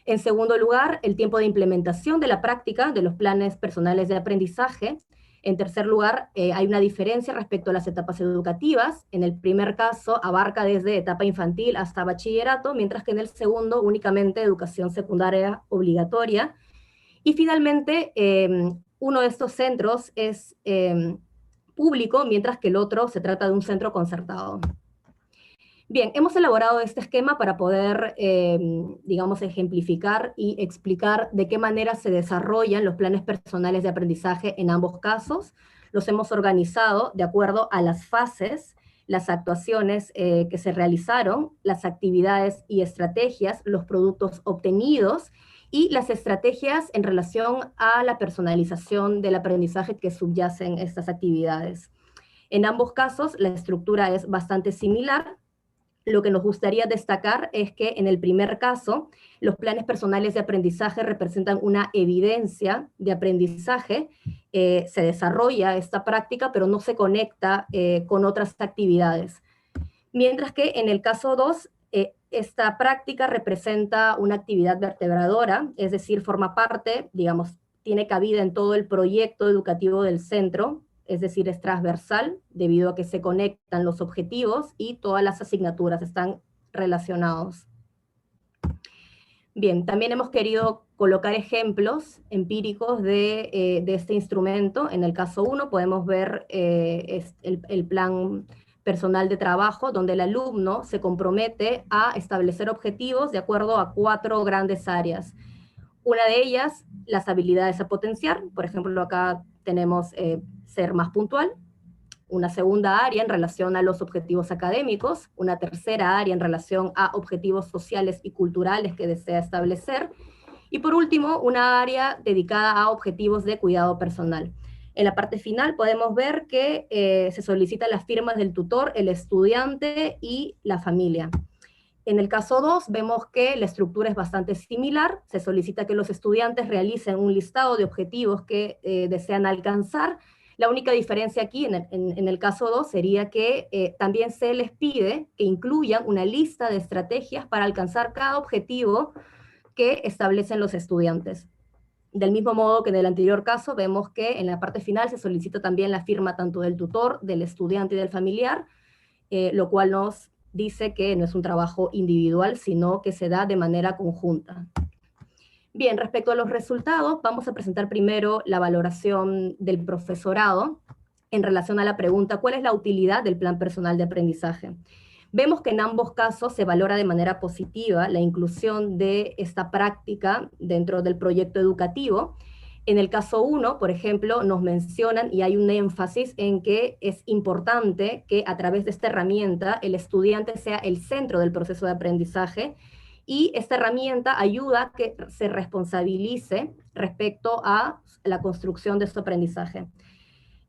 En segundo lugar, el tiempo de implementación de la práctica de los planes personales de aprendizaje. En tercer lugar, hay una diferencia respecto a las etapas educativas. En el primer caso, abarca desde etapa infantil hasta bachillerato, mientras que en el segundo, únicamente educación secundaria obligatoria. Y finalmente, uno de estos centros es público, mientras que el otro se trata de un centro concertado. Bien, hemos elaborado este esquema para poder, digamos, ejemplificar y explicar de qué manera se desarrollan los planes personales de aprendizaje en ambos casos. Los hemos organizado de acuerdo a las fases, las actuaciones que se realizaron, las actividades y estrategias, los productos obtenidos y las estrategias en relación a la personalización del aprendizaje que subyacen estas actividades. En ambos casos, la estructura es bastante similar. Lo que nos gustaría destacar es que en el primer caso, los planes personales de aprendizaje representan una evidencia de aprendizaje, se desarrolla esta práctica, pero no se conecta con otras actividades. Mientras que en el caso 2, esta práctica representa una actividad vertebradora, es decir, forma parte, digamos, tiene cabida en todo el proyecto educativo del centro, es decir, es transversal, debido a que se conectan los objetivos y todas las asignaturas están relacionados. Bien, también hemos querido colocar ejemplos empíricos de este instrumento. En el caso 1 podemos ver el plan personal de trabajo, donde el alumno se compromete a establecer objetivos de acuerdo a 4 grandes áreas. Una de ellas, las habilidades a potenciar. Por ejemplo, acá tenemos ser más puntual. Una segunda área en relación a los objetivos académicos. Una tercera área en relación a objetivos sociales y culturales que desea establecer. Y por último, una área dedicada a objetivos de cuidado personal. En la parte final podemos ver que se solicitan las firmas del tutor, el estudiante y la familia. En el caso 2 vemos que la estructura es bastante similar. Se solicita que los estudiantes realicen un listado de objetivos que desean alcanzar. La única diferencia aquí en el caso 2 sería que también se les pide que incluyan una lista de estrategias para alcanzar cada objetivo que establecen los estudiantes. Del mismo modo que en el anterior caso, vemos que en la parte final se solicita también la firma tanto del tutor, del estudiante y del familiar, lo cual nos dice que no es un trabajo individual, sino que se da de manera conjunta. Bien, respecto a los resultados, vamos a presentar primero la valoración del profesorado en relación a la pregunta, ¿cuál es la utilidad del plan personal de aprendizaje? Vemos que en ambos casos se valora de manera positiva la inclusión de esta práctica dentro del proyecto educativo. En el caso 1, por ejemplo, nos mencionan y hay un énfasis en que es importante que a través de esta herramienta el estudiante sea el centro del proceso de aprendizaje, y esta herramienta ayuda a que se responsabilice respecto a la construcción de su aprendizaje.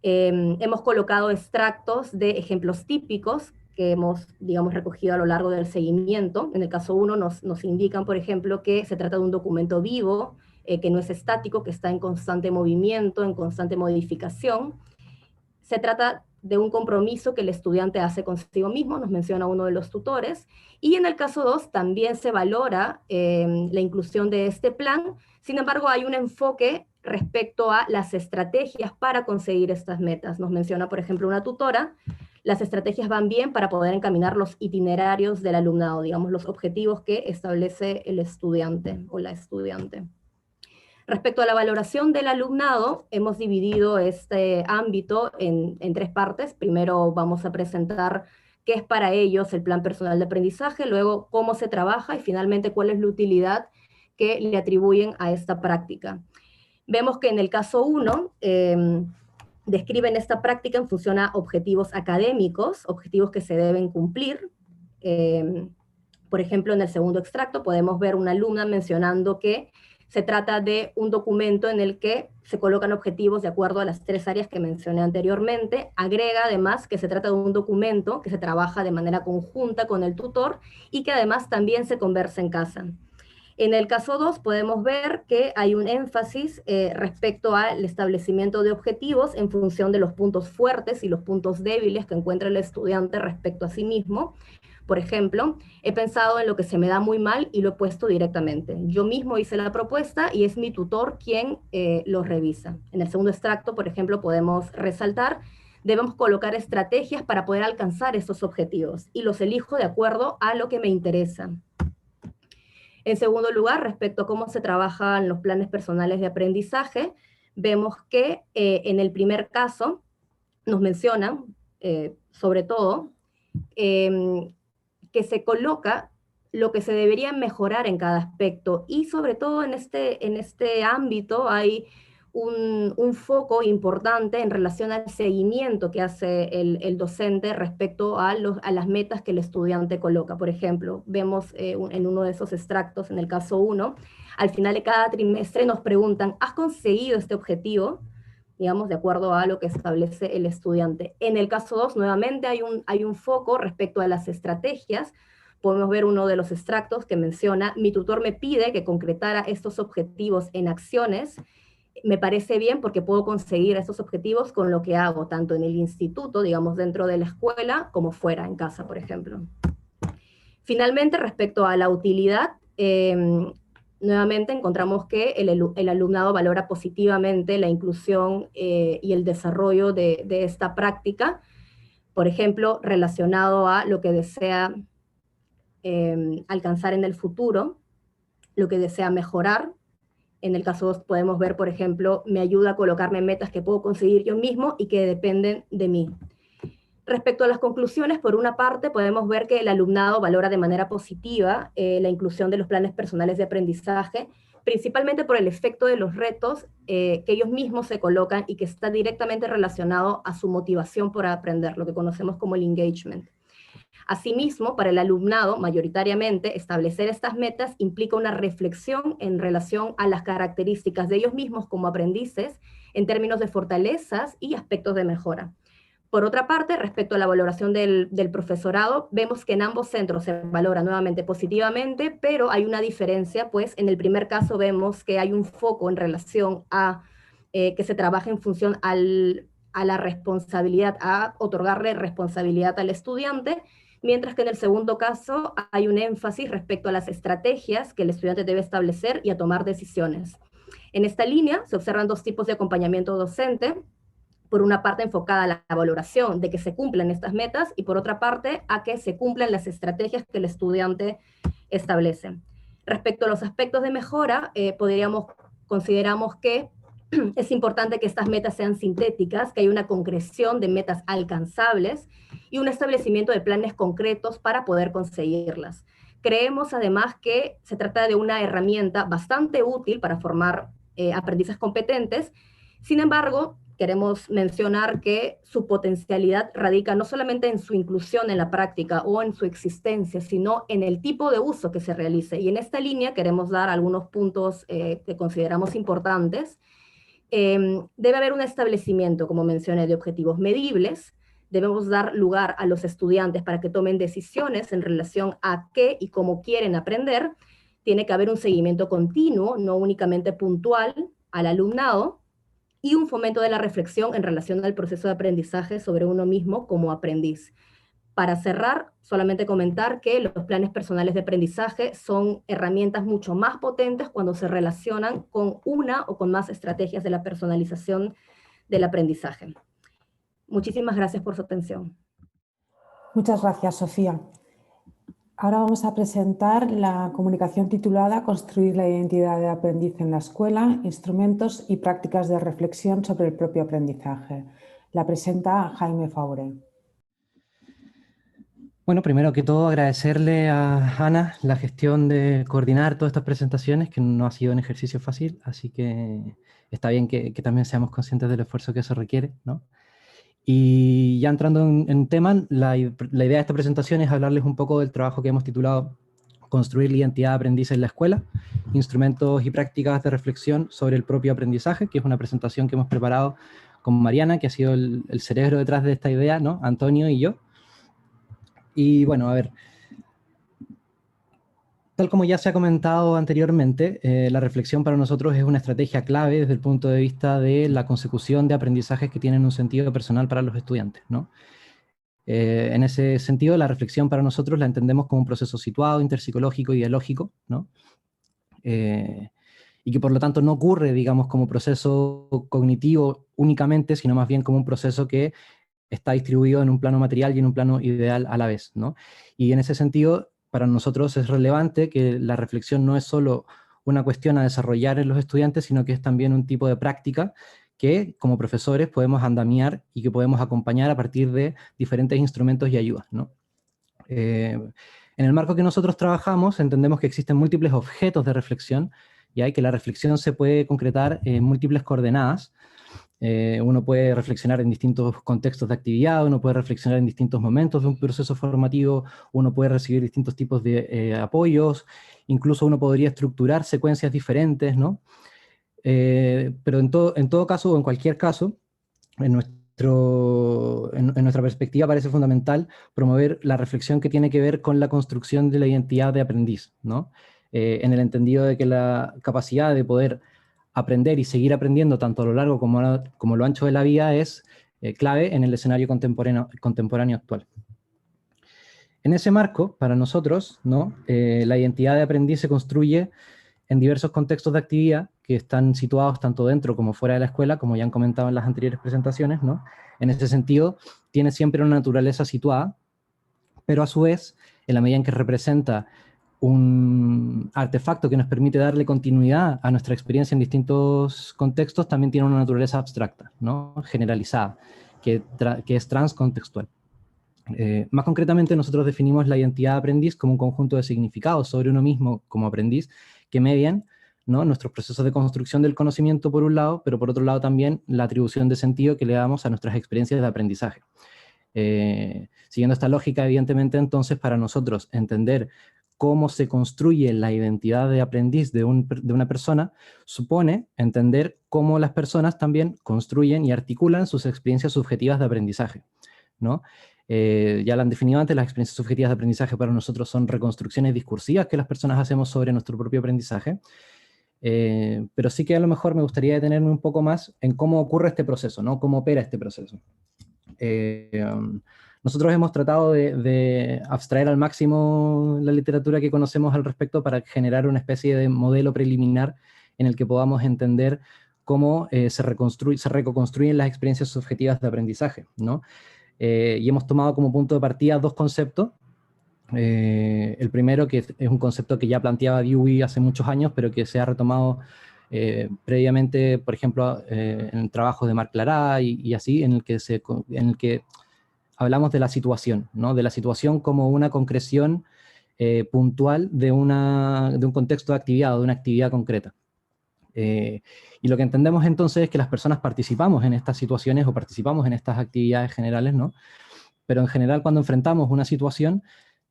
Hemos colocado extractos de ejemplos típicos que hemos, digamos, recogido a lo largo del seguimiento. En el caso 1 nos indican, por ejemplo, que se trata de un documento vivo, que no es estático, que está en constante movimiento, en constante modificación. Se trata de un compromiso que el estudiante hace consigo mismo, nos menciona uno de los tutores, y en el caso 2 también se valora la inclusión de este plan. Sin embargo, hay un enfoque respecto a las estrategias para conseguir estas metas. Nos menciona, por ejemplo, una tutora: las estrategias van bien para poder encaminar los itinerarios del alumnado, digamos, los objetivos que establece el estudiante o la estudiante. Respecto a la valoración del alumnado, hemos dividido este ámbito en 3 partes. Primero vamos a presentar qué es para ellos el plan personal de aprendizaje, luego cómo se trabaja y finalmente cuál es la utilidad que le atribuyen a esta práctica. Vemos que en el caso 1, describen esta práctica en función a objetivos académicos, objetivos que se deben cumplir. Por ejemplo, en el segundo extracto podemos ver una alumna mencionando que se trata de un documento en el que se colocan objetivos de acuerdo a las 3 áreas que mencioné anteriormente. Agrega además que se trata de un documento que se trabaja de manera conjunta con el tutor y que además también se conversa en casa. En el caso 2 podemos ver que hay un énfasis respecto al establecimiento de objetivos en función de los puntos fuertes y los puntos débiles que encuentra el estudiante respecto a sí mismo. Por ejemplo, he pensado en lo que se me da muy mal y lo he puesto directamente. Yo mismo hice la propuesta y es mi tutor quien lo revisa. En el segundo extracto, por ejemplo, podemos resaltar: debemos colocar estrategias para poder alcanzar estos objetivos y los elijo de acuerdo a lo que me interesa. En segundo lugar, respecto a cómo se trabajan los planes personales de aprendizaje, vemos que en el primer caso nos mencionan, sobre todo, que se coloca lo que se debería mejorar en cada aspecto, y sobre todo en este ámbito hay un foco importante en relación al seguimiento que hace el docente respecto a las metas que el estudiante coloca. Por ejemplo, vemos en uno de esos extractos, en el caso 1, al final de cada trimestre nos preguntan: ¿has conseguido este objetivo? Digamos, de acuerdo a lo que establece el estudiante. En el caso 2, nuevamente hay un foco respecto a las estrategias. Podemos ver uno de los extractos que menciona: mi tutor me pide que concretara estos objetivos en acciones. Me parece bien porque puedo conseguir estos objetivos con lo que hago, tanto en el instituto, digamos, dentro de la escuela, como fuera, en casa, por ejemplo. Finalmente, respecto a la utilidad, nuevamente encontramos que el alumnado valora positivamente la inclusión y el desarrollo de esta práctica, por ejemplo, relacionado a lo que desea alcanzar en el futuro, lo que desea mejorar. En el caso 2 podemos ver, por ejemplo, me ayuda a colocarme metas que puedo conseguir yo mismo y que dependen de mí. Respecto a las conclusiones, por una parte, podemos ver que el alumnado valora de manera positiva la inclusión de los planes personales de aprendizaje, principalmente por el efecto de los retos que ellos mismos se colocan y que está directamente relacionado a su motivación por aprender, lo que conocemos como el engagement. Asimismo, para el alumnado, mayoritariamente, establecer estas metas implica una reflexión en relación a las características de ellos mismos como aprendices, en términos de fortalezas y aspectos de mejora. Por otra parte, respecto a la valoración del profesorado, vemos que en ambos centros se valora nuevamente positivamente, pero hay una diferencia, pues en el primer caso vemos que hay un foco en relación a que se trabaja en función a la responsabilidad, a otorgarle responsabilidad al estudiante, mientras que en el segundo caso hay un énfasis respecto a las estrategias que el estudiante debe establecer y a tomar decisiones. En esta línea se observan 2 tipos de acompañamiento docente: por una parte enfocada a la valoración de que se cumplan estas metas, y por otra parte a que se cumplan las estrategias que el estudiante establece. Respecto a los aspectos de mejora, consideramos que es importante que estas metas sean sintéticas, que haya una concreción de metas alcanzables, y un establecimiento de planes concretos para poder conseguirlas. Creemos además que se trata de una herramienta bastante útil para formar aprendices competentes. Sin embargo, queremos mencionar que su potencialidad radica no solamente en su inclusión en la práctica o en su existencia, sino en el tipo de uso que se realice. Y en esta línea queremos dar algunos puntos que consideramos importantes. Debe haber un establecimiento, como mencioné, de objetivos medibles. Debemos dar lugar a los estudiantes para que tomen decisiones en relación a qué y cómo quieren aprender. Tiene que haber un seguimiento continuo, no únicamente puntual, al alumnado, y un fomento de la reflexión en relación al proceso de aprendizaje sobre uno mismo como aprendiz. Para cerrar, solamente comentar que los planes personales de aprendizaje son herramientas mucho más potentes cuando se relacionan con una o con más estrategias de la personalización del aprendizaje. Muchísimas gracias por su atención. Muchas gracias, Sofía. Ahora vamos a presentar la comunicación titulada Construir la identidad de aprendiz en la escuela, instrumentos y prácticas de reflexión sobre el propio aprendizaje. La presenta Jaime Faure. Bueno, primero que todo agradecerle a Ana la gestión de coordinar todas estas presentaciones, que no ha sido un ejercicio fácil, así que está bien que también seamos conscientes del esfuerzo que eso requiere, ¿no? Y ya entrando en tema, la idea de esta presentación es hablarles un poco del trabajo que hemos titulado Construir la identidad de aprendiz en la escuela, instrumentos y prácticas de reflexión sobre el propio aprendizaje, que es una presentación que hemos preparado con Mariana, que ha sido el cerebro detrás de esta idea, ¿no? Antonio y yo. Y bueno, a ver, tal como ya se ha comentado anteriormente, la reflexión para nosotros es una estrategia clave desde el punto de vista de la consecución de aprendizajes que tienen un sentido personal para los estudiantes, ¿no? En ese sentido, la reflexión para nosotros la entendemos como un proceso situado, interpsicológico y dialógico, ¿no? Y que por lo tanto no ocurre, digamos, como proceso cognitivo únicamente, sino más bien como un proceso que está distribuido en un plano material y en un plano ideal a la vez, ¿no? Y en ese sentido, para nosotros es relevante que la reflexión no es solo una cuestión a desarrollar en los estudiantes, sino que es también un tipo de práctica que como profesores podemos andamiar y que podemos acompañar a partir de diferentes instrumentos y ayudas, ¿no? En el marco que nosotros trabajamos, entendemos que existen múltiples objetos de reflexión, y que la reflexión se puede concretar en múltiples coordenadas. Uno puede reflexionar en distintos contextos de actividad, uno puede reflexionar en distintos momentos de un proceso formativo, uno puede recibir distintos tipos de apoyos, incluso uno podría estructurar secuencias diferentes, ¿no? Pero en todo caso, o en cualquier caso, en nuestra perspectiva parece fundamental promover la reflexión que tiene que ver con la construcción de la identidad de aprendiz, ¿no? En el entendido de que la capacidad de poder aprender y seguir aprendiendo tanto a lo largo como lo ancho de la vida es clave en el escenario contemporáneo actual. En ese marco, para nosotros, ¿no? La identidad de aprendiz se construye en diversos contextos de actividad que están situados tanto dentro como fuera de la escuela, como ya han comentado en las anteriores presentaciones, ¿no? En ese sentido, tiene siempre una naturaleza situada, pero a su vez, en la medida en que representa un artefacto que nos permite darle continuidad a nuestra experiencia en distintos contextos, también tiene una naturaleza abstracta, ¿no? Generalizada, que es transcontextual. Más concretamente, nosotros definimos la identidad de aprendiz como un conjunto de significados sobre uno mismo como aprendiz que median, ¿no? Nuestros procesos de construcción del conocimiento por un lado, pero por otro lado también la atribución de sentido que le damos a nuestras experiencias de aprendizaje. Siguiendo esta lógica, evidentemente, entonces, para nosotros entender cómo se construye la identidad de aprendiz de una persona, supone entender cómo las personas también construyen y articulan sus experiencias subjetivas de aprendizaje, ¿no? Ya lo han definido antes, las experiencias subjetivas de aprendizaje para nosotros son reconstrucciones discursivas que las personas hacemos sobre nuestro propio aprendizaje, pero sí que a lo mejor me gustaría detenerme un poco más en cómo ocurre este proceso, ¿no? Cómo opera este proceso. Nosotros hemos tratado de abstraer al máximo la literatura que conocemos al respecto para generar una especie de modelo preliminar en el que podamos entender cómo se reconstruyen las experiencias subjetivas de aprendizaje, ¿no? Y hemos tomado como punto de partida dos conceptos. El primero, que es un concepto que ya planteaba Dewey hace muchos años, pero que se ha retomado previamente, por ejemplo, en el trabajo de Marc Clarat y así, en el que hablamos de la situación, ¿no? De la situación como una concreción puntual de un contexto de actividad o de una actividad concreta. Y lo que entendemos entonces es que las personas participamos en estas situaciones o participamos en estas actividades generales, ¿no? Pero en general cuando enfrentamos una situación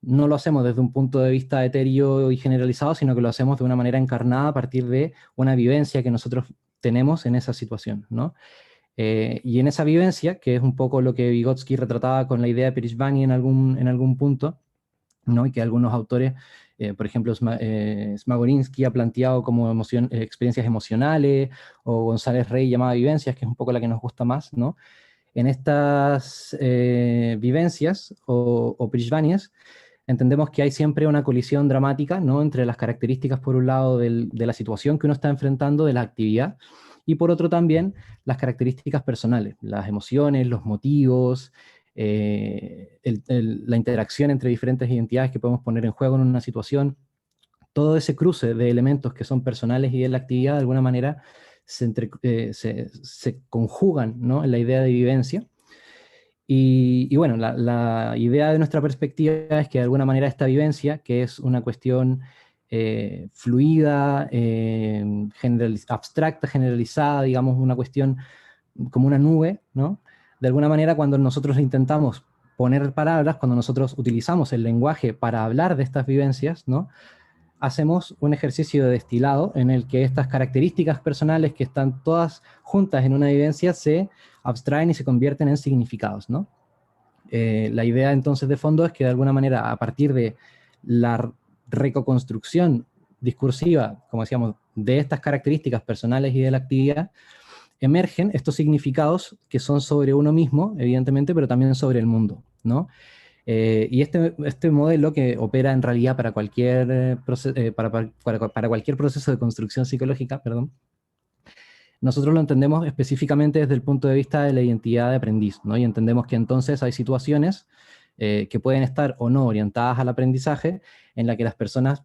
no lo hacemos desde un punto de vista etéreo y generalizado, sino que lo hacemos de una manera encarnada a partir de una vivencia que nosotros tenemos en esa situación, ¿no? Y en esa vivencia, que es un poco lo que Vygotsky retrataba con la idea de Pirishvani en algún punto, ¿no? Y que algunos autores, por ejemplo, Smagorinsky ha planteado como experiencias emocionales, o González Rey llamaba vivencias, que es un poco la que nos gusta más, ¿no? En estas vivencias o Pirishvanias, entendemos que hay siempre una colisión dramática, ¿no? Entre las características, por un lado, de la situación que uno está enfrentando, de la actividad, y por otro también las características personales, las emociones, los motivos, la interacción entre diferentes identidades que podemos poner en juego en una situación. Todo ese cruce de elementos que son personales y de la actividad, de alguna manera, se conjugan, ¿no? En la idea de vivencia. Y bueno, la idea de nuestra perspectiva es que de alguna manera esta vivencia, que es una cuestión fluida, abstracta, generalizada, digamos, una cuestión como una nube, ¿no? De alguna manera cuando nosotros intentamos poner palabras, cuando nosotros utilizamos el lenguaje para hablar de estas vivencias, ¿no? Hacemos un ejercicio de destilado en el que estas características personales que están todas juntas en una vivencia se abstraen y se convierten en significados, ¿no? La idea entonces de fondo es que de alguna manera a partir de la reconstrucción discursiva, como decíamos, de estas características personales y de la actividad, emergen estos significados que son sobre uno mismo, evidentemente, pero también sobre el mundo, ¿no? Y este modelo que opera en realidad para cualquier, para cualquier proceso de construcción psicológica, perdón, nosotros lo entendemos específicamente desde el punto de vista de la identidad de aprendiz, ¿no? Y entendemos que entonces hay situaciones que pueden estar o no orientadas al aprendizaje, en la que las personas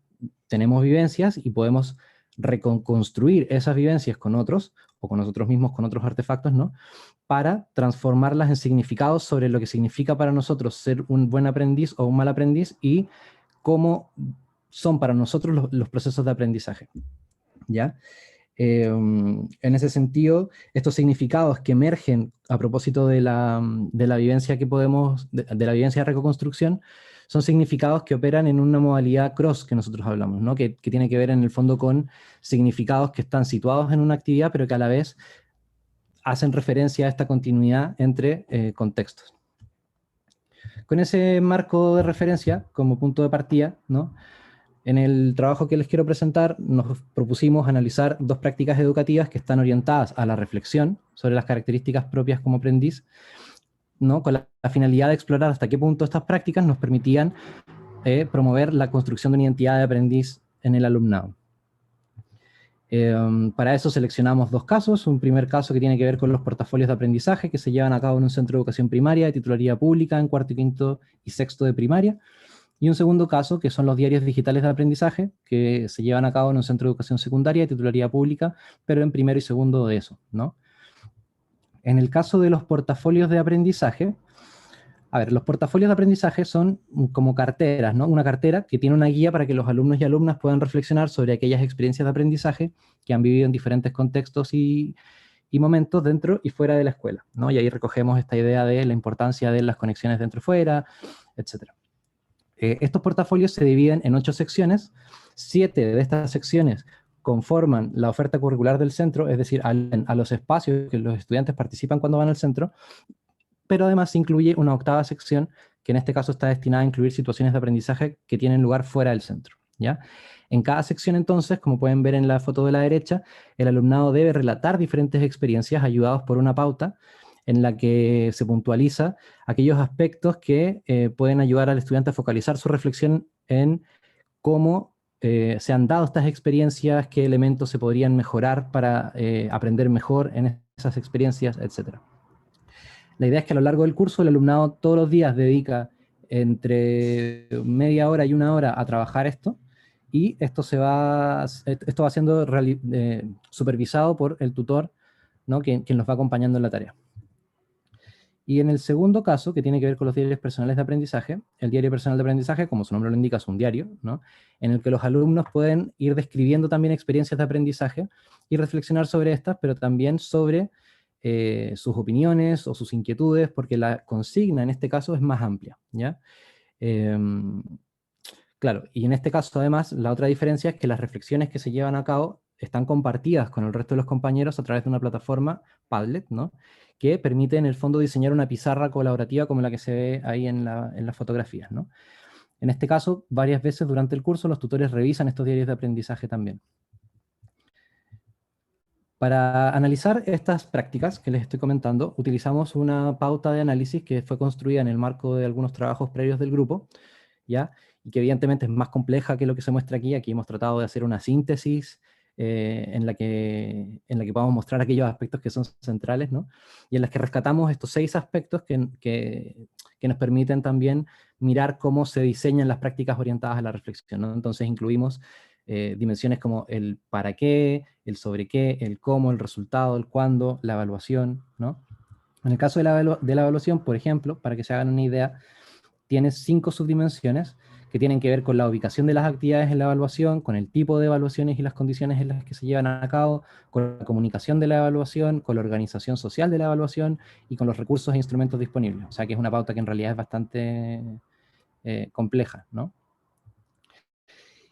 tenemos vivencias y podemos reconstruir esas vivencias con otros, o con nosotros mismos, con otros artefactos, ¿no? Para transformarlas en significados sobre lo que significa para nosotros ser un buen aprendiz o un mal aprendiz y cómo son para nosotros los procesos de aprendizaje, ¿ya? En ese sentido, estos significados que emergen a propósito de la vivencia que podemos, de la vivencia de reconstrucción, son significados que operan en una modalidad cross que nosotros hablamos, ¿no? Que tiene que ver en el fondo con significados que están situados en una actividad, pero que a la vez hacen referencia a esta continuidad entre contextos. Con ese marco de referencia como punto de partida, ¿no? En el trabajo que les quiero presentar nos propusimos analizar dos prácticas educativas que están orientadas a la reflexión sobre las características propias como aprendiz, ¿no? Con la finalidad de explorar hasta qué punto estas prácticas nos permitían promover la construcción de una identidad de aprendiz en el alumnado. Para eso seleccionamos dos casos. Un primer caso que tiene que ver con los portafolios de aprendizaje que se llevan a cabo en un centro de educación primaria de titularidad pública en cuarto, quinto y sexto de primaria. Y un segundo caso, que son los diarios digitales de aprendizaje, que se llevan a cabo en un centro de educación secundaria de titularidad pública, pero en primero y segundo de eso, ¿no? En el caso de los portafolios de aprendizaje, a ver, los portafolios de aprendizaje son como carteras, ¿no? Una cartera que tiene una guía para que los alumnos y alumnas puedan reflexionar sobre aquellas experiencias de aprendizaje que han vivido en diferentes contextos y momentos dentro y fuera de la escuela, ¿no? Y ahí recogemos esta idea de la importancia de las conexiones dentro y fuera, etcétera. Estos portafolios se dividen en 8 secciones. 7 de estas secciones conforman la oferta curricular del centro, es decir, a los espacios que los estudiantes participan cuando van al centro, pero además incluye una 8ª sección que en este caso está destinada a incluir situaciones de aprendizaje que tienen lugar fuera del centro, ¿ya? En cada sección entonces, como pueden ver en la foto de la derecha, el alumnado debe relatar diferentes experiencias ayudados por una pauta en la que se puntualiza aquellos aspectos que pueden ayudar al estudiante a focalizar su reflexión en cómo se han dado estas experiencias, qué elementos se podrían mejorar para aprender mejor en esas experiencias, etc. La idea es que a lo largo del curso el alumnado todos los días dedica entre media hora y una hora a trabajar esto, y esto va siendo supervisado por el tutor, ¿no? quien nos va acompañando en la tarea. Y en el segundo caso, que tiene que ver con los diarios personales de aprendizaje, el diario personal de aprendizaje, como su nombre lo indica, es un diario, ¿no? En el que los alumnos pueden ir describiendo también experiencias de aprendizaje y reflexionar sobre estas, pero también sobre sus opiniones o sus inquietudes, porque la consigna en este caso es más amplia, ¿ya? Claro, y en este caso además la otra diferencia es que las reflexiones que se llevan a cabo están compartidas con el resto de los compañeros a través de una plataforma Padlet, ¿no? Que permite en el fondo diseñar una pizarra colaborativa como la que se ve ahí en las fotografías, ¿no? En este caso, varias veces durante el curso los tutores revisan estos diarios de aprendizaje también. Para analizar estas prácticas que les estoy comentando, utilizamos una pauta de análisis que fue construida en el marco de algunos trabajos previos del grupo, ¿ya? Y que evidentemente es más compleja que lo que se muestra aquí. Aquí hemos tratado de hacer una síntesis en la que podamos mostrar aquellos aspectos que son centrales, ¿no? Y en las que rescatamos estos 6 aspectos que nos permiten también mirar cómo se diseñan las prácticas orientadas a la reflexión, ¿no? Entonces incluimos dimensiones como el para qué, el sobre qué, el cómo, el resultado, el cuándo, la evaluación, ¿no? En el caso de la evaluación, por ejemplo, para que se hagan una idea, tiene 5 subdimensiones que tienen que ver con la ubicación de las actividades en la evaluación, con el tipo de evaluaciones y las condiciones en las que se llevan a cabo, con la comunicación de la evaluación, con la organización social de la evaluación y con los recursos e instrumentos disponibles. O sea que es una pauta que en realidad es bastante compleja, ¿no?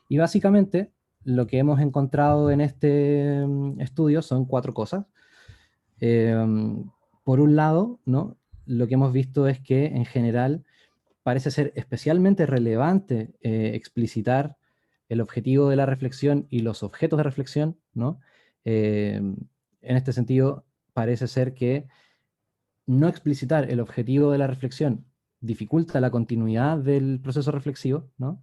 Y básicamente lo que hemos encontrado en este estudio son 4 cosas. Por un lado, ¿no? Lo que hemos visto es que en general parece ser especialmente relevante explicitar el objetivo de la reflexión y los objetos de reflexión, ¿no? En este sentido, parece ser que no explicitar el objetivo de la reflexión dificulta la continuidad del proceso reflexivo, ¿no?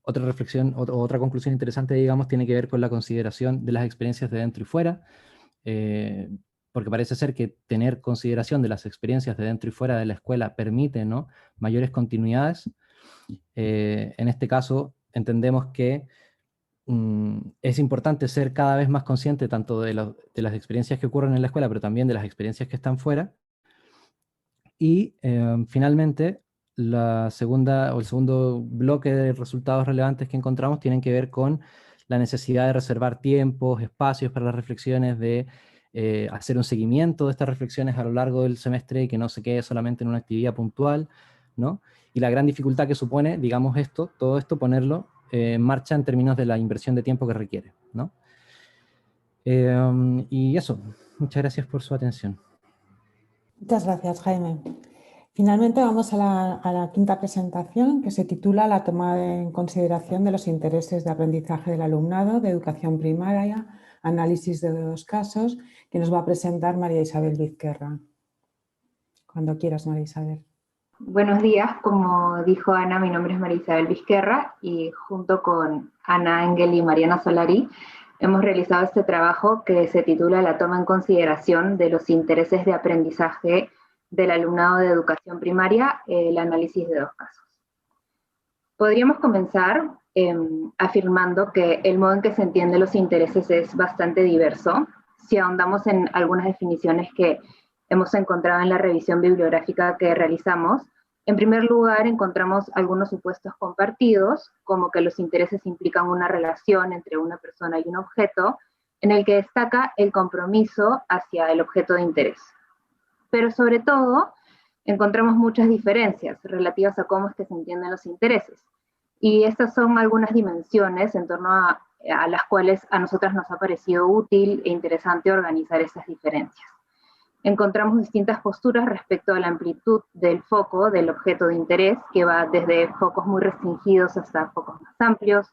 Otra reflexión, otra conclusión interesante, digamos, tiene que ver con la consideración de las experiencias de dentro y fuera, porque parece ser que tener consideración de las experiencias de dentro y fuera de la escuela permite, ¿no?, mayores continuidades. En este caso, entendemos que es importante ser cada vez más consciente tanto de las experiencias que ocurren en la escuela, pero también de las experiencias que están fuera. Y finalmente, la segunda o el segundo bloque de resultados relevantes que encontramos tienen que ver con la necesidad de reservar tiempos, espacios para las reflexiones, de hacer un seguimiento de estas reflexiones a lo largo del semestre y que no se quede solamente en una actividad puntual, ¿no? Y la gran dificultad que supone, digamos, todo esto, ponerlo en marcha en términos de la inversión de tiempo que requiere, ¿no? Y eso, muchas gracias por su atención. Muchas gracias, Jaime. Finalmente vamos a la quinta presentación, que se titula La toma en consideración de los intereses de aprendizaje del alumnado de educación primaria, análisis de 2 casos, que nos va a presentar María Isabel Vizquerra. Cuando quieras, María Isabel. Buenos días, como dijo Ana, mi nombre es María Isabel Vizquerra y junto con Ana Engel y Mariana Solari hemos realizado este trabajo que se titula La toma en consideración de los intereses de aprendizaje del alumnado de educación primaria, el análisis de 2 casos. Podríamos comenzar afirmando que el modo en que se entienden los intereses es bastante diverso. Si ahondamos en algunas definiciones que hemos encontrado en la revisión bibliográfica que realizamos, en primer lugar encontramos algunos supuestos compartidos, como que los intereses implican una relación entre una persona y un objeto, en el que destaca el compromiso hacia el objeto de interés. Pero sobre todo, encontramos muchas diferencias relativas a cómo es que se entienden los intereses. Y estas son algunas dimensiones en torno a las cuales a nosotras nos ha parecido útil e interesante organizar esas diferencias. Encontramos distintas posturas respecto a la amplitud del foco del objeto de interés, que va desde focos muy restringidos hasta focos más amplios,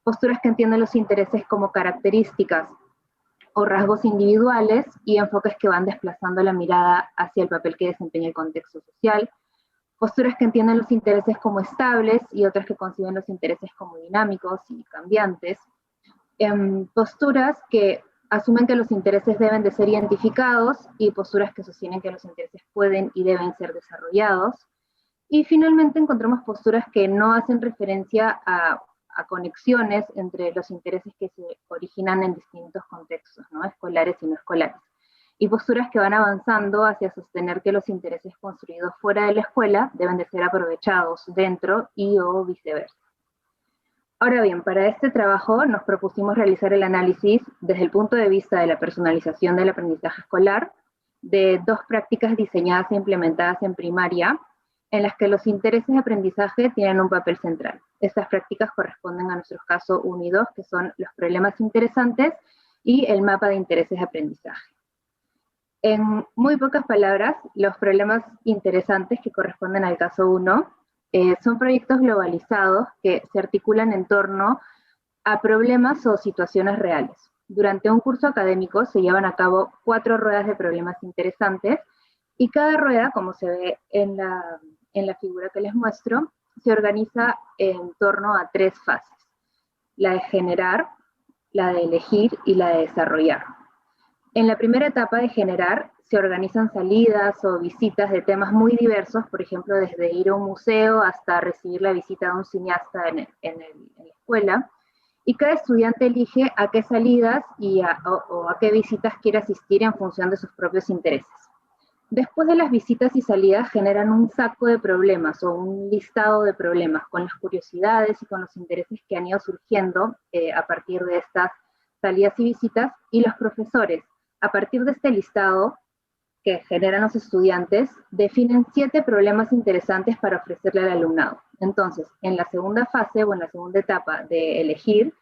posturas que entienden los intereses como características o rasgos individuales y enfoques que van desplazando la mirada hacia el papel que desempeña el contexto social, posturas que entienden los intereses como estables y otras que conciben los intereses como dinámicos y cambiantes, posturas que asumen que los intereses deben de ser identificados y posturas que sostienen que los intereses pueden y deben ser desarrollados. Y finalmente encontramos posturas que no hacen referencia a conexiones entre los intereses que se originan en distintos contextos, ¿no?, escolares y no escolares. y posturas que van avanzando hacia sostener que los intereses construidos fuera de la escuela deben de ser aprovechados dentro y o viceversa. Ahora bien, para este trabajo nos propusimos realizar el análisis desde el punto de vista de la personalización del aprendizaje escolar, de 2 prácticas diseñadas e implementadas en primaria, en las que los intereses de aprendizaje tienen un papel central. Estas prácticas corresponden a nuestros casos 1 y 2, que son los problemas interesantes y el mapa de intereses de aprendizaje. En muy pocas palabras, los problemas interesantes que corresponden al caso 1 son proyectos globalizados que se articulan en torno a problemas o situaciones reales. Durante un curso académico se llevan a cabo 4 ruedas de problemas interesantes y cada rueda, como se ve en la figura que les muestro, se organiza en torno a 3 fases: la de generar, la de elegir y la de desarrollar. En la primera etapa de generar se organizan salidas o visitas de temas muy diversos, por ejemplo, desde ir a un museo hasta recibir la visita de un cineasta en la escuela, y cada estudiante elige a qué salidas o a qué visitas quiere asistir en función de sus propios intereses. Después de las visitas y salidas generan un saco de problemas o un listado de problemas con las curiosidades y con los intereses que han ido surgiendo a partir de estas salidas y visitas, y los profesores, a partir de este listado que generan los estudiantes, definen 7 problemas interesantes para ofrecerle al alumnado. Entonces, en la segunda fase o en la segunda etapa de elegir,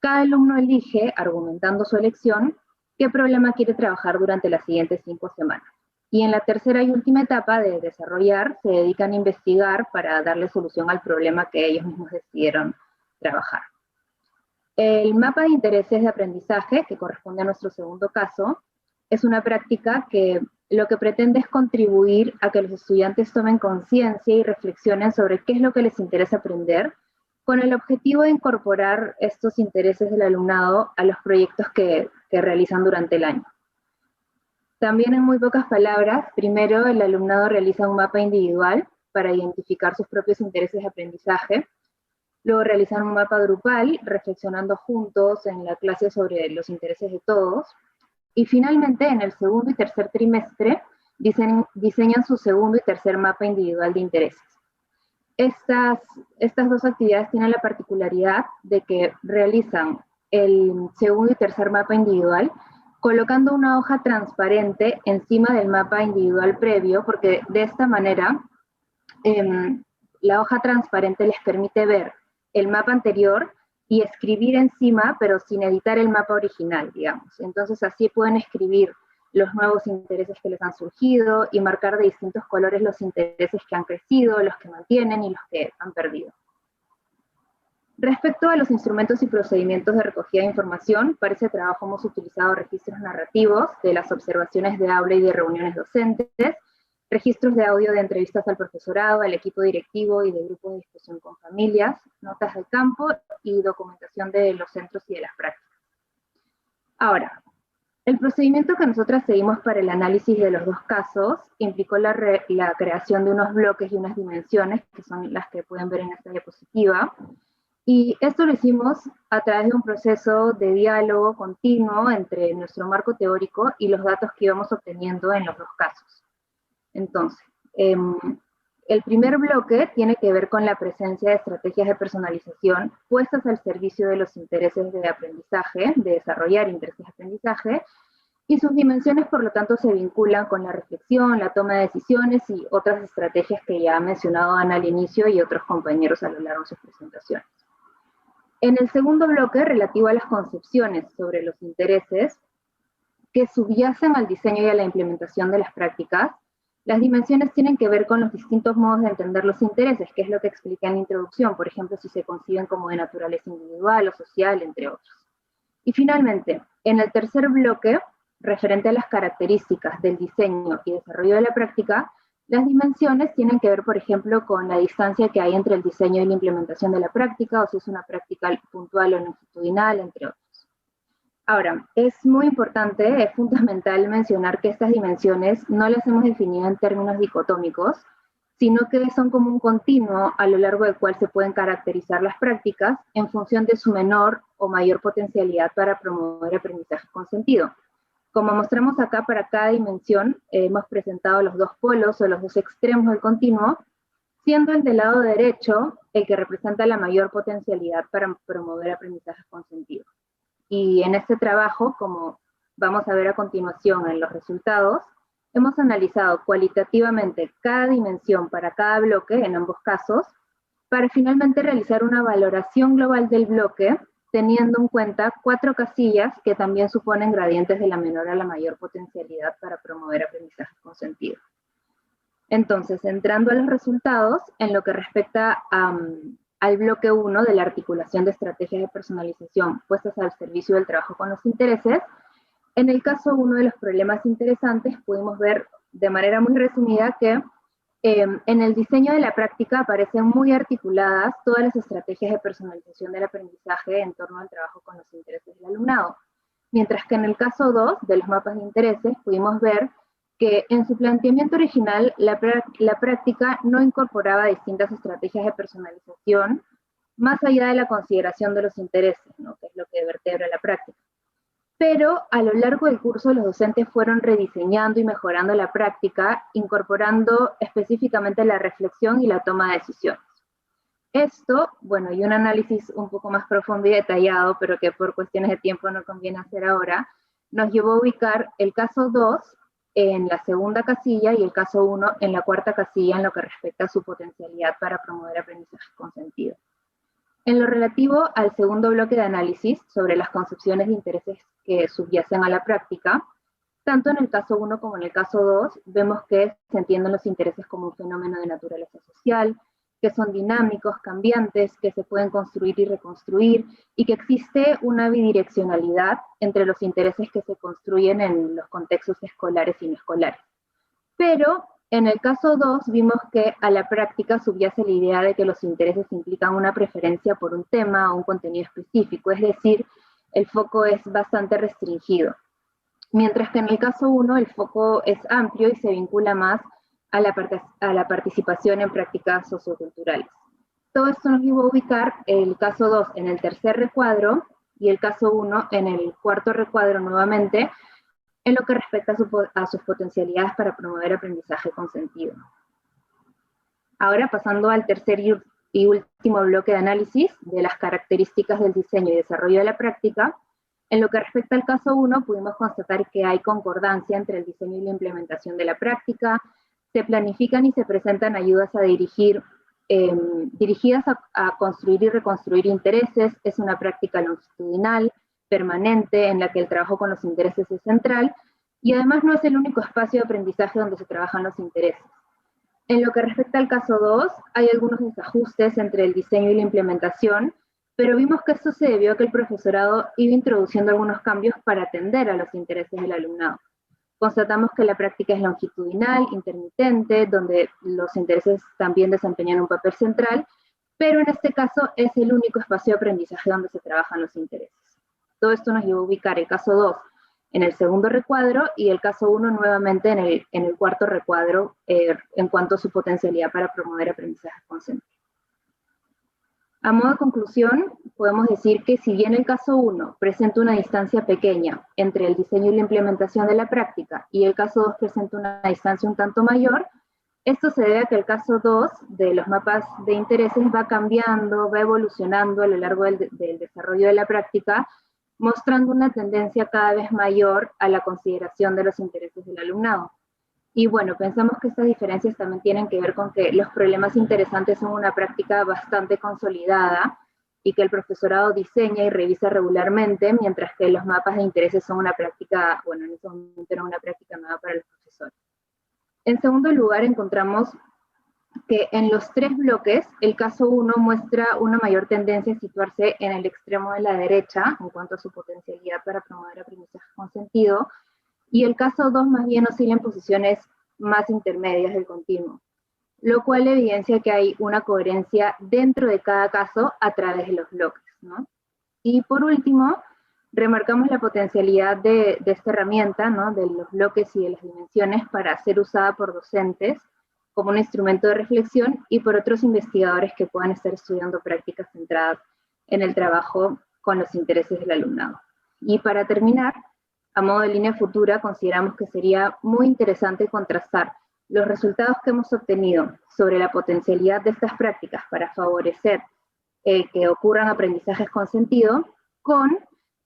cada alumno elige, argumentando su elección, qué problema quiere trabajar durante las siguientes 5 semanas. Y en la tercera y última etapa de desarrollar, se dedican a investigar para darle solución al problema que ellos mismos decidieron trabajar. El mapa de intereses de aprendizaje, que corresponde a nuestro segundo caso, es una práctica que lo que pretende es contribuir a que los estudiantes tomen conciencia y reflexionen sobre qué es lo que les interesa aprender, con el objetivo de incorporar estos intereses del alumnado a los proyectos que realizan durante el año. También, en muy pocas palabras, primero el alumnado realiza un mapa individual para identificar sus propios intereses de aprendizaje. Luego realizan un mapa grupal, reflexionando juntos en la clase sobre los intereses de todos. Y finalmente, en el segundo y tercer trimestre, diseñan su segundo y tercer mapa individual de intereses. Estas 2 actividades tienen la particularidad de que realizan el segundo y tercer mapa individual colocando una hoja transparente encima del mapa individual previo, porque de esta manera la hoja transparente les permite ver el mapa anterior y escribir encima, pero sin editar el mapa original, digamos. Entonces así pueden escribir los nuevos intereses que les han surgido y marcar de distintos colores los intereses que han crecido, los que mantienen y los que han perdido. Respecto a los instrumentos y procedimientos de recogida de información, para ese trabajo hemos utilizado registros narrativos de las observaciones de aula y de reuniones docentes, registros de audio de entrevistas al profesorado, al equipo directivo y de grupos de discusión con familias, notas del campo y documentación de los centros y de las prácticas. Ahora, el procedimiento que nosotras seguimos para el análisis de los 2 casos implicó la creación de unos bloques y unas dimensiones, que son las que pueden ver en esta diapositiva, y esto lo hicimos a través de un proceso de diálogo continuo entre nuestro marco teórico y los datos que íbamos obteniendo en los 2 casos. Entonces, el primer bloque tiene que ver con la presencia de estrategias de personalización puestas al servicio de los intereses de aprendizaje, de desarrollar intereses de aprendizaje, y sus dimensiones, por lo tanto, se vinculan con la reflexión, la toma de decisiones y otras estrategias que ya ha mencionado Ana al inicio y otros compañeros a lo largo de sus presentaciones. En el segundo bloque, relativo a las concepciones sobre los intereses que subyacen al diseño y a la implementación de las prácticas, las dimensiones tienen que ver con los distintos modos de entender los intereses, que es lo que expliqué en la introducción, por ejemplo, si se conciben como de naturaleza individual o social, entre otros. Y finalmente, en el tercer bloque, referente a las características del diseño y desarrollo de la práctica, las dimensiones tienen que ver, por ejemplo, con la distancia que hay entre el diseño y la implementación de la práctica, o si es una práctica puntual o longitudinal, entre otros. Ahora, es muy importante, es fundamental mencionar que estas dimensiones no las hemos definido en términos dicotómicos, sino que son como un continuo a lo largo del cual se pueden caracterizar las prácticas en función de su menor o mayor potencialidad para promover aprendizaje con sentido. Como mostramos acá, para cada dimensión hemos presentado los dos polos o los dos extremos del continuo, siendo el del lado derecho el que representa la mayor potencialidad para promover aprendizajes con sentido. Y en este trabajo, como vamos a ver a continuación en los resultados, hemos analizado cualitativamente cada dimensión para cada bloque, en ambos casos, para finalmente realizar una valoración global del bloque, teniendo en cuenta 4 casillas que también suponen gradientes de la menor a la mayor potencialidad para promover aprendizajes con sentido. Entonces, entrando a los resultados, en lo que respecta al bloque 1 de la articulación de estrategias de personalización puestas al servicio del trabajo con los intereses, en el caso 1 de los problemas interesantes pudimos ver de manera muy resumida que en el diseño de la práctica aparecen muy articuladas todas las estrategias de personalización del aprendizaje en torno al trabajo con los intereses del alumnado. Mientras que en el caso 2 de los mapas de intereses pudimos ver que en su planteamiento original la práctica no incorporaba distintas estrategias de personalización más allá de la consideración de los intereses, ¿no?, que es lo que vertebra la práctica. Pero a lo largo del curso los docentes fueron rediseñando y mejorando la práctica, incorporando específicamente la reflexión y la toma de decisiones. Esto, bueno, y un análisis un poco más profundo y detallado, pero que por cuestiones de tiempo no conviene hacer ahora, nos llevó a ubicar el caso 2 en la segunda casilla y el caso 1 en la cuarta casilla en lo que respecta a su potencialidad para promover aprendizajes con sentido. En lo relativo al segundo bloque de análisis sobre las concepciones de intereses que subyacen a la práctica, tanto en el caso 1 como en el caso 2, vemos que se entienden los intereses como un fenómeno de naturaleza social, que son dinámicos, cambiantes, que se pueden construir y reconstruir, y que existe una bidireccionalidad entre los intereses que se construyen en los contextos escolares y no escolares. Pero en el caso 2 vimos que a la práctica subyace la idea de que los intereses implican una preferencia por un tema o un contenido específico, es decir, el foco es bastante restringido. Mientras que en el caso 1 el foco es amplio y se vincula más a la participación en prácticas socioculturales. Todo esto nos llevó a ubicar el caso 2 en el tercer recuadro y el caso 1 en el cuarto recuadro nuevamente, en lo que respecta a sus potencialidades para promover aprendizaje con sentido. Ahora pasando al tercer y último bloque de análisis de las características del diseño y desarrollo de la práctica, en lo que respecta al caso 1 pudimos constatar que hay concordancia entre el diseño y la implementación de la práctica, se planifican y se presentan ayudas a dirigidas a construir y reconstruir intereses, es una práctica longitudinal, permanente, en la que el trabajo con los intereses es central, y además no es el único espacio de aprendizaje donde se trabajan los intereses. En lo que respecta al caso 2, hay algunos desajustes entre el diseño y la implementación, pero vimos que esto se debió a que el profesorado iba introduciendo algunos cambios para atender a los intereses del alumnado. Constatamos que la práctica es longitudinal, intermitente, donde los intereses también desempeñan un papel central, pero en este caso es el único espacio de aprendizaje donde se trabajan los intereses. Todo esto nos llevó a ubicar el caso 2 en el segundo recuadro y el caso 1 nuevamente en el cuarto recuadro en cuanto a su potencialidad para promover aprendizaje con sentido. A modo de conclusión, podemos decir que si bien el caso 1 presenta una distancia pequeña entre el diseño y la implementación de la práctica y el caso 2 presenta una distancia un tanto mayor, esto se debe a que el caso 2 de los mapas de intereses va cambiando, va evolucionando a lo largo del desarrollo de la práctica, mostrando una tendencia cada vez mayor a la consideración de los intereses del alumnado. Y bueno, pensamos que estas diferencias también tienen que ver con que los problemas interesantes son una práctica bastante consolidada y que el profesorado diseña y revisa regularmente, mientras que los mapas de intereses son una práctica, bueno, en ese momento era una práctica nueva para los profesores. En segundo lugar, encontramos que en los 3 bloques, el caso 1 muestra una mayor tendencia a situarse en el extremo de la derecha, en cuanto a su potencialidad para promover aprendizaje con sentido, y el caso 2 más bien oscila en posiciones más intermedias del continuo, lo cual evidencia que hay una coherencia dentro de cada caso a través de los bloques, ¿no? Y por último, remarcamos la potencialidad de esta herramienta, ¿no?, de los bloques y de las dimensiones para ser usada por docentes como un instrumento de reflexión y por otros investigadores que puedan estar estudiando prácticas centradas en el trabajo con los intereses del alumnado. Y para terminar, A modo de línea futura, consideramos que sería muy interesante contrastar los resultados que hemos obtenido sobre la potencialidad de estas prácticas para favorecer que ocurran aprendizajes con sentido, con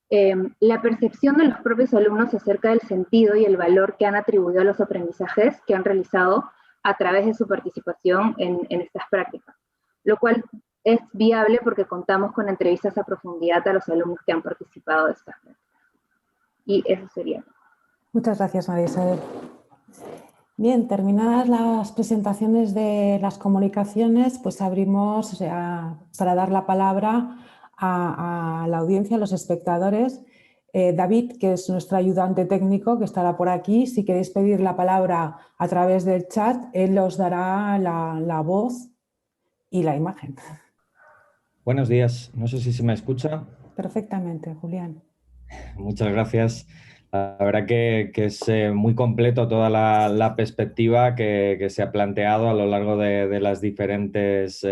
la percepción de los propios alumnos acerca del sentido y el valor que han atribuido a los aprendizajes que han realizado a través de su participación en estas prácticas, lo cual es viable porque contamos con entrevistas a profundidad a los alumnos que han participado de estas prácticas. Y eso sería. Muchas gracias, María Isabel. Bien, terminadas las presentaciones de las comunicaciones, pues abrimos para dar la palabra a la audiencia, a los espectadores. David, que es nuestro ayudante técnico, que estará por aquí, si queréis pedir la palabra a través del chat, él os dará la voz y la imagen. Buenos días, no sé si se me escucha. Perfectamente, Julián. Muchas gracias. La verdad que es muy completo toda la perspectiva que se ha planteado a lo largo de las diferentes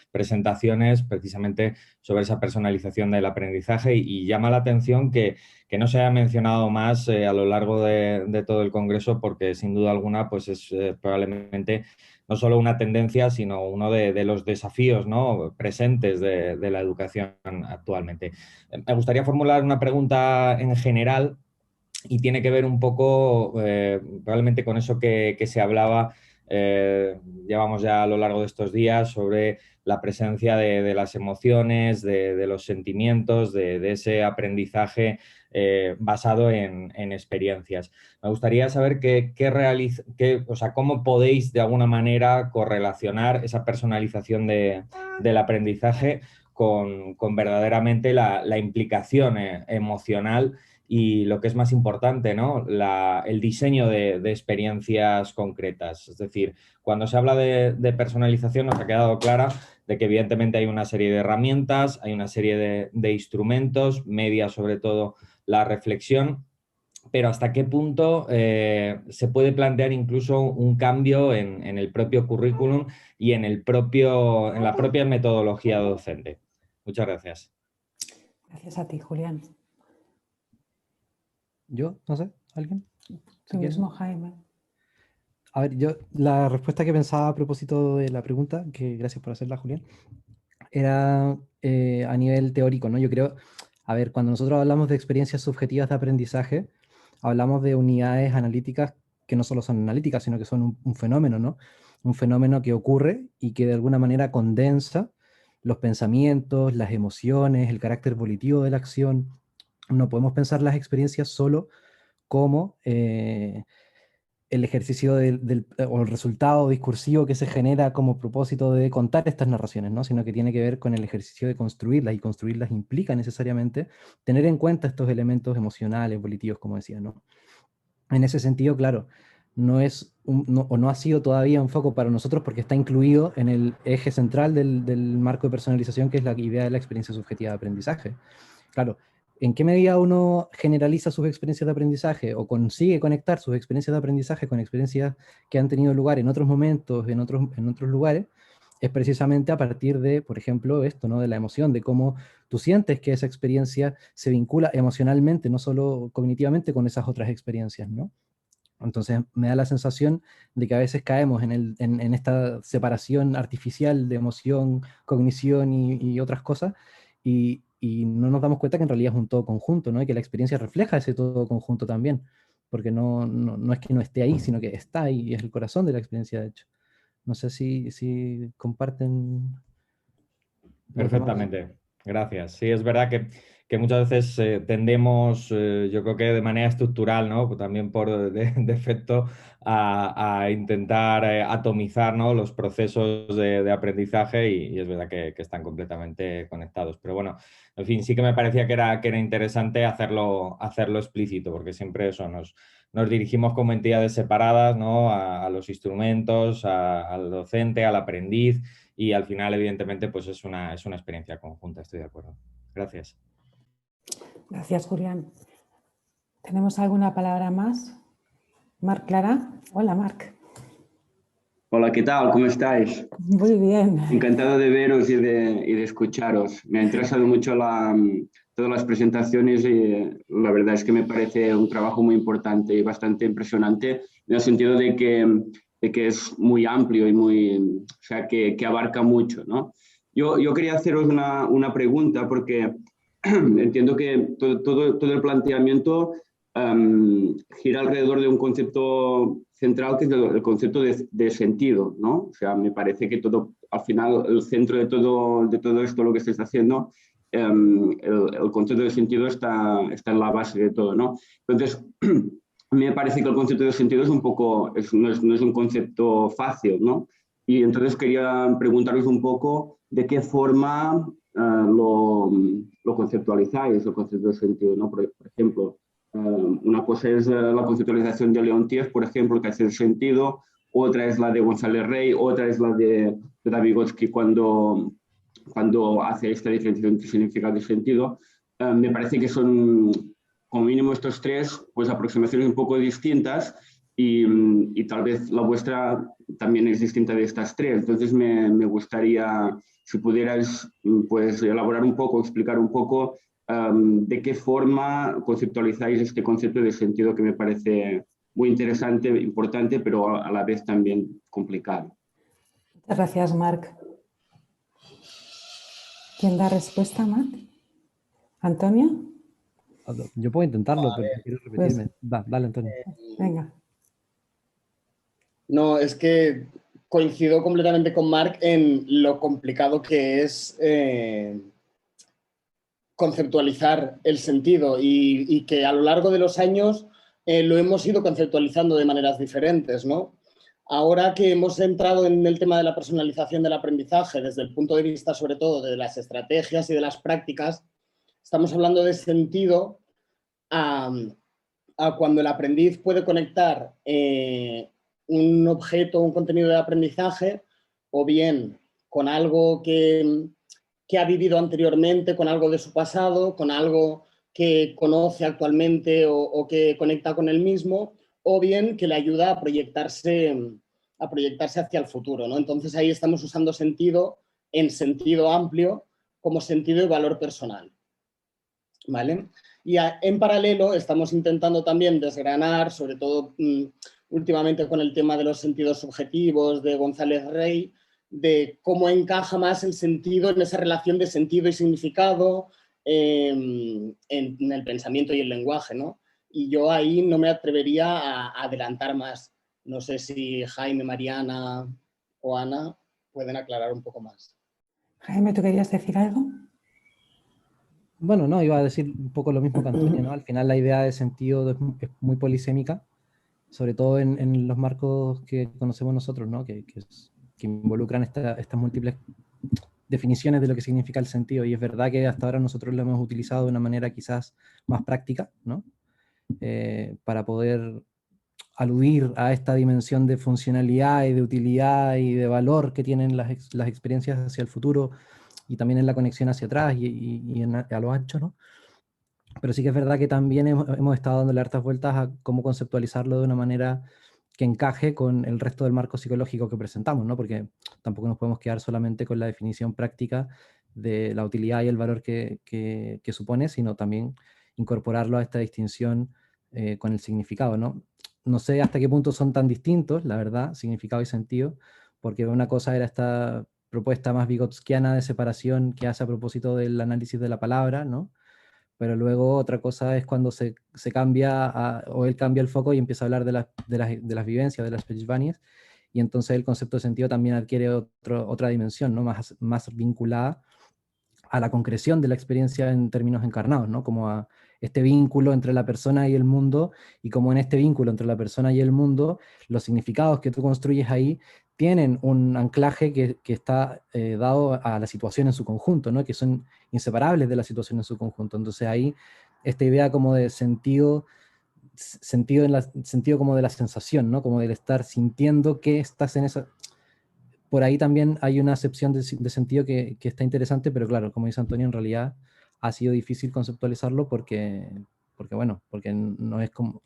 presentaciones, precisamente sobre esa personalización del aprendizaje, y llama la atención que no se haya mencionado más a lo largo de todo el Congreso, porque sin duda alguna pues es probablemente no solo una tendencia, sino uno de los desafíos, ¿no?, presentes de la educación actualmente. Me gustaría formular una pregunta en general y tiene que ver un poco probablemente con eso que se hablaba, llevamos ya a lo largo de estos días, sobre la presencia de las emociones, de los sentimientos, de ese aprendizaje basado en experiencias. Me gustaría saber cómo podéis de alguna manera correlacionar esa personalización del aprendizaje con verdaderamente la implicación emocional y, lo que es más importante, ¿no?, el diseño de experiencias concretas. Es decir, cuando se habla de personalización nos ha quedado clara de que evidentemente hay una serie de herramientas, hay una serie de instrumentos, media sobre todo la reflexión, pero hasta qué punto se puede plantear incluso un cambio en el propio currículum y en la propia metodología docente. Muchas gracias. Gracias a ti, Julián. ¿Yo? No sé, ¿alguien? Tú mismo, Jaime. A ver, la respuesta que pensaba a propósito de la pregunta, que gracias por hacerla, Julián, era a nivel teórico, ¿no? Yo creo, a ver, cuando nosotros hablamos de experiencias subjetivas de aprendizaje, hablamos de unidades analíticas que no solo son analíticas, sino que son un fenómeno, ¿no? Un fenómeno que ocurre y que de alguna manera condensa los pensamientos, las emociones, el carácter volitivo de la acción. No podemos pensar las experiencias solo como el ejercicio o el resultado discursivo que se genera como propósito de contar estas narraciones, ¿no?, sino que tiene que ver con el ejercicio de construirlas, y construirlas implica necesariamente tener en cuenta estos elementos emocionales, volitivos, como decía, ¿no? En ese sentido, claro, no ha sido todavía un foco para nosotros porque está incluido en el eje central del marco de personalización, que es la idea de la experiencia subjetiva de aprendizaje. Claro, ¿en qué medida uno generaliza sus experiencias de aprendizaje o consigue conectar sus experiencias de aprendizaje con experiencias que han tenido lugar en otros momentos, en otros lugares? Es precisamente a partir de, por ejemplo, esto, ¿no?, de la emoción, de cómo tú sientes que esa experiencia se vincula emocionalmente, no solo cognitivamente, con esas otras experiencias, ¿no? Entonces me da la sensación de que a veces caemos en esta separación artificial de emoción, cognición y otras cosas, y no nos damos cuenta que en realidad es un todo conjunto, ¿no?, y que la experiencia refleja ese todo conjunto también, porque no es que no esté ahí, sino que está ahí, y es el corazón de la experiencia, de hecho. No sé si comparten. Perfectamente, gracias. Sí, es verdad que muchas veces tendemos, yo creo que de manera estructural, ¿no?, también por defecto, a intentar atomizar, ¿no?, los procesos de aprendizaje, y es verdad que están completamente conectados. Pero bueno, en fin, sí que me parecía que era interesante hacerlo explícito, porque siempre eso nos dirigimos como entidades separadas, ¿no?, a los instrumentos, al docente, al aprendiz, y al final, evidentemente, pues es una experiencia conjunta, estoy de acuerdo. Gracias. Gracias, Julián. ¿Tenemos alguna palabra más? Marc Clara. Hola, Marc. Hola, ¿qué tal? ¿Cómo estáis? Muy bien. Encantado de veros y de escucharos. Me ha interesado mucho la todas las presentaciones. La verdad es que me parece un trabajo muy importante y bastante impresionante, en el sentido de que es muy amplio y o sea, que abarca mucho, ¿no? Yo quería haceros una pregunta, porque entiendo que todo el planteamiento gira alrededor de un concepto central, que es el concepto de sentido, ¿no? O sea, me parece que al final, el centro de todo esto, lo que estáis haciendo, el concepto de sentido está en la base de todo, ¿no? Entonces, me parece que el concepto de sentido es no es un concepto fácil, ¿no? Y entonces quería preguntaros un poco de qué forma lo conceptualizáis, el concepto de sentido, ¿no? Por ejemplo, una cosa es la conceptualización de Leontief, por ejemplo, que hace el sentido; otra es la de González Rey; otra es la de Vygotsky cuando hace esta diferenciación entre significado y sentido. Me parece que son, como mínimo, estos tres, pues, aproximaciones un poco distintas, y tal vez la vuestra también es distinta de estas tres. Entonces me gustaría, si pudieras, pues, elaborar un poco, explicar un poco de qué forma conceptualizáis este concepto de sentido, que me parece muy interesante, importante, pero a la vez también complicado. Muchas gracias, Marc. ¿Quién da respuesta, Marc? ¿Antonio? Yo puedo intentarlo, Vale. pero quiero repetirme. Dale, Antonio. Venga. No, es que coincido completamente con Marc en lo complicado que es conceptualizar el sentido, y que a lo largo de los años lo hemos ido conceptualizando de maneras diferentes, ¿no? Ahora que hemos entrado en el tema de la personalización del aprendizaje desde el punto de vista, sobre todo, de las estrategias y de las prácticas, estamos hablando de sentido a cuando el aprendiz puede conectar un objeto, un contenido de aprendizaje, o bien con algo que ha vivido anteriormente, con algo de su pasado, con algo que conoce actualmente o que conecta con él mismo, o bien que le ayuda a proyectarse hacia el futuro, ¿no? Entonces ahí estamos usando sentido en sentido amplio como sentido y valor personal, ¿vale? Y en paralelo estamos intentando también desgranar, sobre todo últimamente con el tema de los sentidos subjetivos de González Rey, de cómo encaja más el sentido en esa relación de sentido y significado en el pensamiento y el lenguaje, ¿no? Y yo ahí no me atrevería a adelantar más. No sé si Jaime, Mariana o Ana pueden aclarar un poco más. Jaime, ¿tú querías decir algo? Bueno, no, iba a decir un poco lo mismo que Antonio, ¿no? Al final la idea de sentido es muy polisémica, sobre todo en los marcos que conocemos nosotros, ¿no? Que involucran estas múltiples definiciones de lo que significa el sentido. Y es verdad que hasta ahora nosotros lo hemos utilizado de una manera quizás más práctica, ¿no? Para poder aludir a esta dimensión de funcionalidad y de utilidad y de valor que tienen las experiencias hacia el futuro, y también en la conexión hacia atrás y a lo ancho, ¿no? Pero sí que es verdad que también hemos estado dándole hartas vueltas a cómo conceptualizarlo de una manera que encaje con el resto del marco psicológico que presentamos, ¿no? Porque tampoco nos podemos quedar solamente con la definición práctica de la utilidad y el valor que supone, sino también incorporarlo a esta distinción con el significado, ¿no? No sé hasta qué punto son tan distintos, la verdad, significado y sentido, porque una cosa era esta propuesta más vygotskiana de separación que hace a propósito del análisis de la palabra, ¿no? Pero luego otra cosa es cuando se cambia, o él cambia el foco y empieza a hablar de las vivencias, de las Pechvanias, y entonces el concepto de sentido también adquiere otra dimensión, ¿no? Más vinculada a la concreción de la experiencia en términos encarnados, ¿no? Como a este vínculo entre la persona y el mundo, y como en este vínculo entre la persona y el mundo, los significados que tú construyes ahí tienen un anclaje que está dado a la situación en su conjunto, ¿no? Que son inseparables de la situación en su conjunto. Entonces ahí esta idea como de sentido como de la sensación, ¿no? Como del estar sintiendo que estás en esa... Por ahí también hay una acepción de sentido que está interesante, pero claro, como dice Antonio, en realidad ha sido difícil conceptualizarlo porque no es como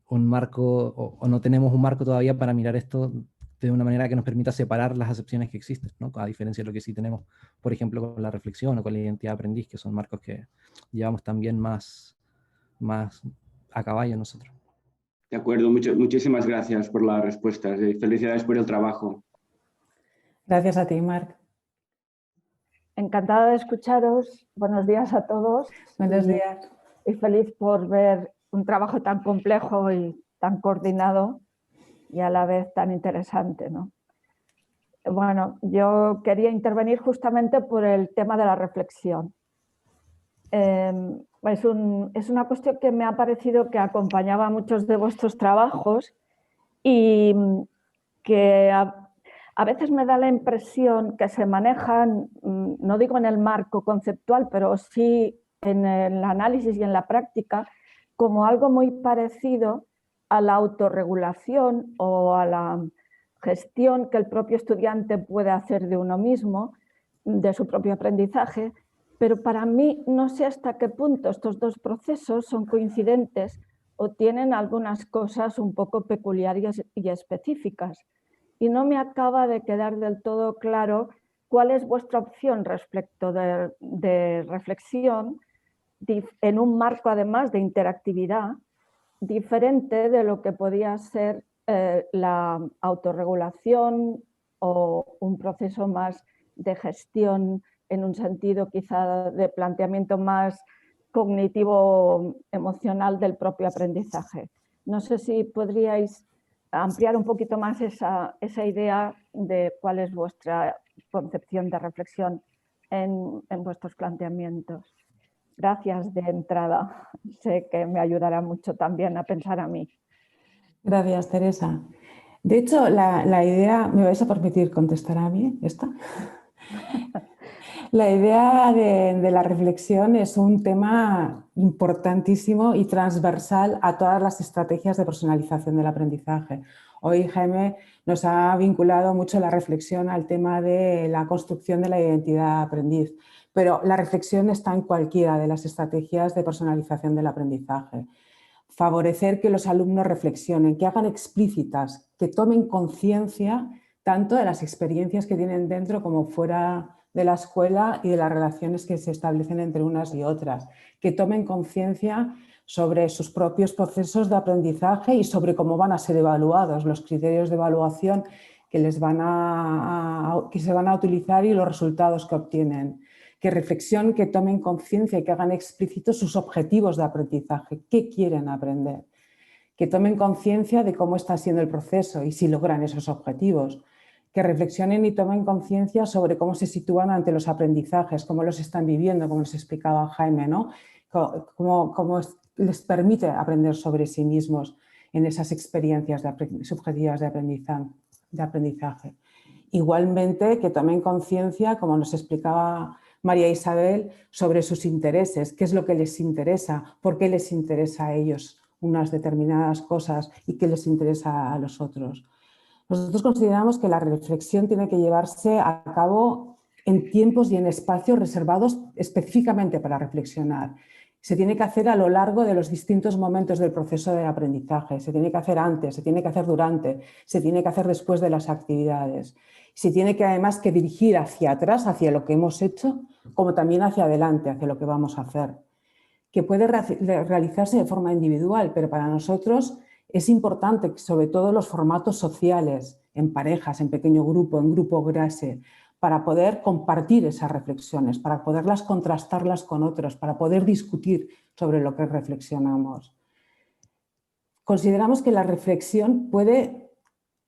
un marco, o no tenemos un marco todavía para mirar esto de una manera que nos permita separar las acepciones que existen, ¿no? A diferencia de lo que sí tenemos, por ejemplo, con la reflexión o con la identidad de aprendiz, que son marcos que llevamos también más a caballo nosotros. De acuerdo, muchísimas gracias por las respuestas y felicidades por el trabajo. Gracias a ti, Marc. Encantada de escucharos. Buenos días a todos. Buenos días. Y feliz por ver un trabajo tan complejo y tan coordinado y a la vez tan interesante, ¿no? Bueno, yo quería intervenir justamente por el tema de la reflexión. Es una cuestión que me ha parecido que acompañaba a muchos de vuestros trabajos y que a veces me da la impresión que se manejan, no digo en el marco conceptual, pero sí en el análisis y en la práctica, como algo muy parecido a la autorregulación o a la gestión que el propio estudiante puede hacer de uno mismo, de su propio aprendizaje, pero para mí no sé hasta qué punto estos dos procesos son coincidentes o tienen algunas cosas un poco peculiares y específicas. Y no me acaba de quedar del todo claro cuál es vuestra opción respecto de reflexión en un marco además de interactividad diferente de lo que podía ser la autorregulación o un proceso más de gestión en un sentido quizá de planteamiento más cognitivo emocional del propio aprendizaje. No sé si podríais ampliar un poquito más esa idea de cuál es vuestra concepción de reflexión en vuestros planteamientos. Gracias de entrada. Sé que me ayudará mucho también a pensar a mí. Gracias, Teresa. De hecho, la idea, ¿me vais a permitir contestar a mí esta? La idea de la reflexión es un tema importantísimo y transversal a todas las estrategias de personalización del aprendizaje. Hoy Jaime nos ha vinculado mucho la reflexión al tema de la construcción de la identidad aprendiz, pero la reflexión está en cualquiera de las estrategias de personalización del aprendizaje. Favorecer que los alumnos reflexionen, que hagan explícitas, que tomen conciencia tanto de las experiencias que tienen dentro como fuera de la escuela y de las relaciones que se establecen entre unas y otras, que tomen conciencia sobre sus propios procesos de aprendizaje y sobre cómo van a ser evaluados, los criterios de evaluación que se van a utilizar y los resultados que obtienen. Que reflexionen, que tomen conciencia y que hagan explícitos sus objetivos de aprendizaje, qué quieren aprender. Que tomen conciencia de cómo está siendo el proceso y si logran esos objetivos. Que reflexionen y tomen conciencia sobre cómo se sitúan ante los aprendizajes, cómo los están viviendo, como nos explicaba Jaime, ¿no? Cómo les permite aprender sobre sí mismos en esas experiencias subjetivas de aprendizaje. Igualmente, que tomen conciencia, como nos explicaba María Isabel, sobre sus intereses, qué es lo que les interesa, por qué les interesa a ellos unas determinadas cosas y qué les interesa a los otros. Nosotros consideramos que la reflexión tiene que llevarse a cabo en tiempos y en espacios reservados específicamente para reflexionar. Se tiene que hacer a lo largo de los distintos momentos del proceso de aprendizaje. Se tiene que hacer antes, se tiene que hacer durante, se tiene que hacer después de las actividades. Se tiene que además que dirigir hacia atrás, hacia lo que hemos hecho, como también hacia adelante, hacia lo que vamos a hacer. Que puede realizarse de forma individual, pero para nosotros es importante, sobre todo los formatos sociales, en parejas, en pequeño grupo, en grupo clase, para poder compartir esas reflexiones, para poderlas contrastarlas con otros, para poder discutir sobre lo que reflexionamos. Consideramos que la reflexión puede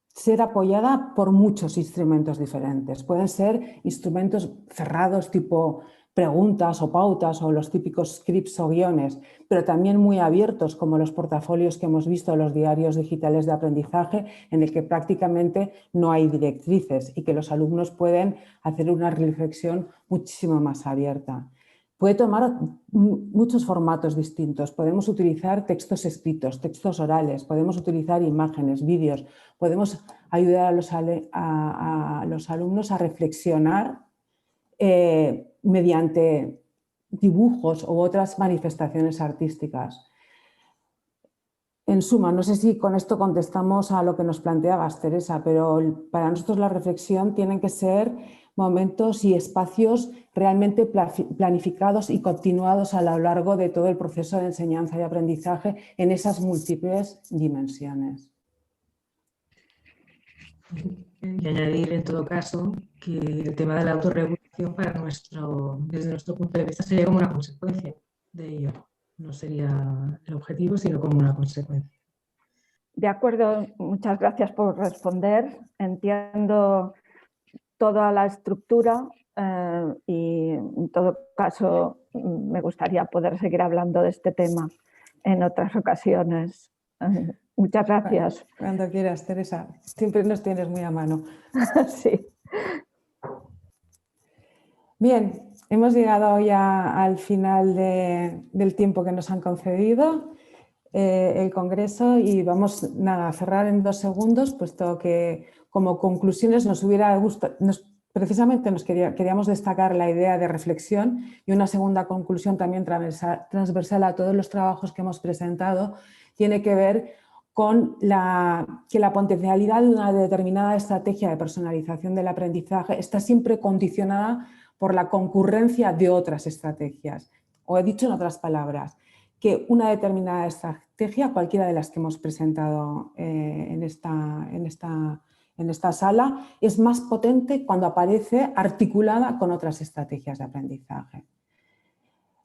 ser apoyada por muchos instrumentos diferentes. Pueden ser instrumentos cerrados tipo preguntas o pautas o los típicos scripts o guiones, pero también muy abiertos como los portafolios que hemos visto, los diarios digitales de aprendizaje, en el que prácticamente no hay directrices y que los alumnos pueden hacer una reflexión muchísimo más abierta. Puede tomar muchos formatos distintos. Podemos utilizar textos escritos, textos orales, podemos utilizar imágenes, vídeos, podemos ayudar a los alumnos a reflexionar mediante dibujos u otras manifestaciones artísticas. En suma, no sé si con esto contestamos a lo que nos planteabas, Teresa, pero para nosotros la reflexión tienen que ser momentos y espacios realmente planificados y continuados a lo largo de todo el proceso de enseñanza y aprendizaje en esas múltiples dimensiones. Y añadir en todo caso que el tema de la autorregulación desde nuestro punto de vista sería como una consecuencia de ello. No sería el objetivo, sino como una consecuencia. De acuerdo, muchas gracias por responder. Entiendo toda la estructura y en todo caso me gustaría poder seguir hablando de este tema en otras ocasiones. Muchas gracias. Cuando quieras, Teresa. Siempre nos tienes muy a mano. Sí. Bien, hemos llegado ya al final del tiempo que nos han concedido el Congreso y vamos a cerrar en 2 segundos, puesto que como conclusiones nos hubiera gustado, precisamente queríamos destacar la idea de reflexión y una segunda conclusión también transversal a todos los trabajos que hemos presentado tiene que ver con que la potencialidad de una determinada estrategia de personalización del aprendizaje está siempre condicionada por la concurrencia de otras estrategias. O he dicho en otras palabras, que una determinada estrategia, cualquiera de las que hemos presentado en esta sala, es más potente cuando aparece articulada con otras estrategias de aprendizaje.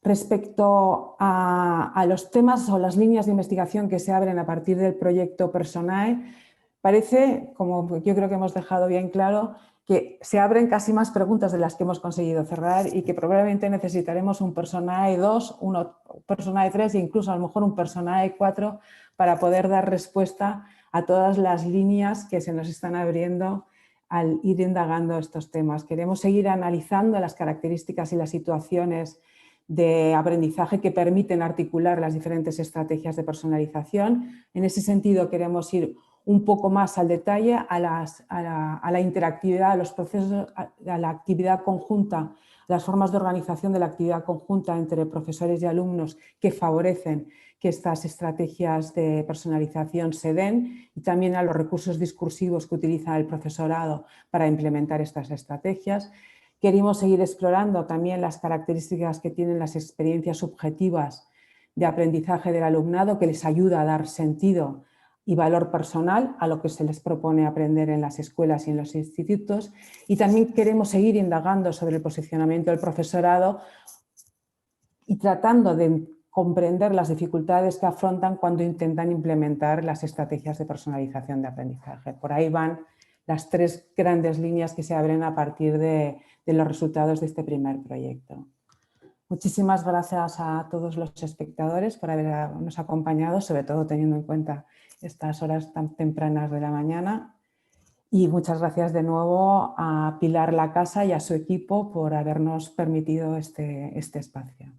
Respecto a los temas o las líneas de investigación que se abren a partir del proyecto Personae, parece, como yo creo que hemos dejado bien claro, que se abren casi más preguntas de las que hemos conseguido cerrar y que probablemente necesitaremos un Personae 2, un Personae 3 e incluso a lo mejor un Personae 4 para poder dar respuesta a todas las líneas que se nos están abriendo al ir indagando estos temas. Queremos seguir analizando las características y las situaciones de aprendizaje que permiten articular las diferentes estrategias de personalización. En ese sentido queremos ir un poco más al detalle, a la interactividad, a los procesos, a la actividad conjunta, las formas de organización de la actividad conjunta entre profesores y alumnos que favorecen que estas estrategias de personalización se den y también a los recursos discursivos que utiliza el profesorado para implementar estas estrategias. Queremos seguir explorando también las características que tienen las experiencias subjetivas de aprendizaje del alumnado que les ayuda a dar sentido y valor personal a lo que se les propone aprender en las escuelas y en los institutos. Y también queremos seguir indagando sobre el posicionamiento del profesorado y tratando de comprender las dificultades que afrontan cuando intentan implementar las estrategias de personalización de aprendizaje. Por ahí van las 3 grandes líneas que se abren a partir de los resultados de este primer proyecto. Muchísimas gracias a todos los espectadores por habernos acompañado, sobre todo teniendo en cuenta estas horas tan tempranas de la mañana. Y muchas gracias de nuevo a Pilar Lacasa y a su equipo por habernos permitido este espacio.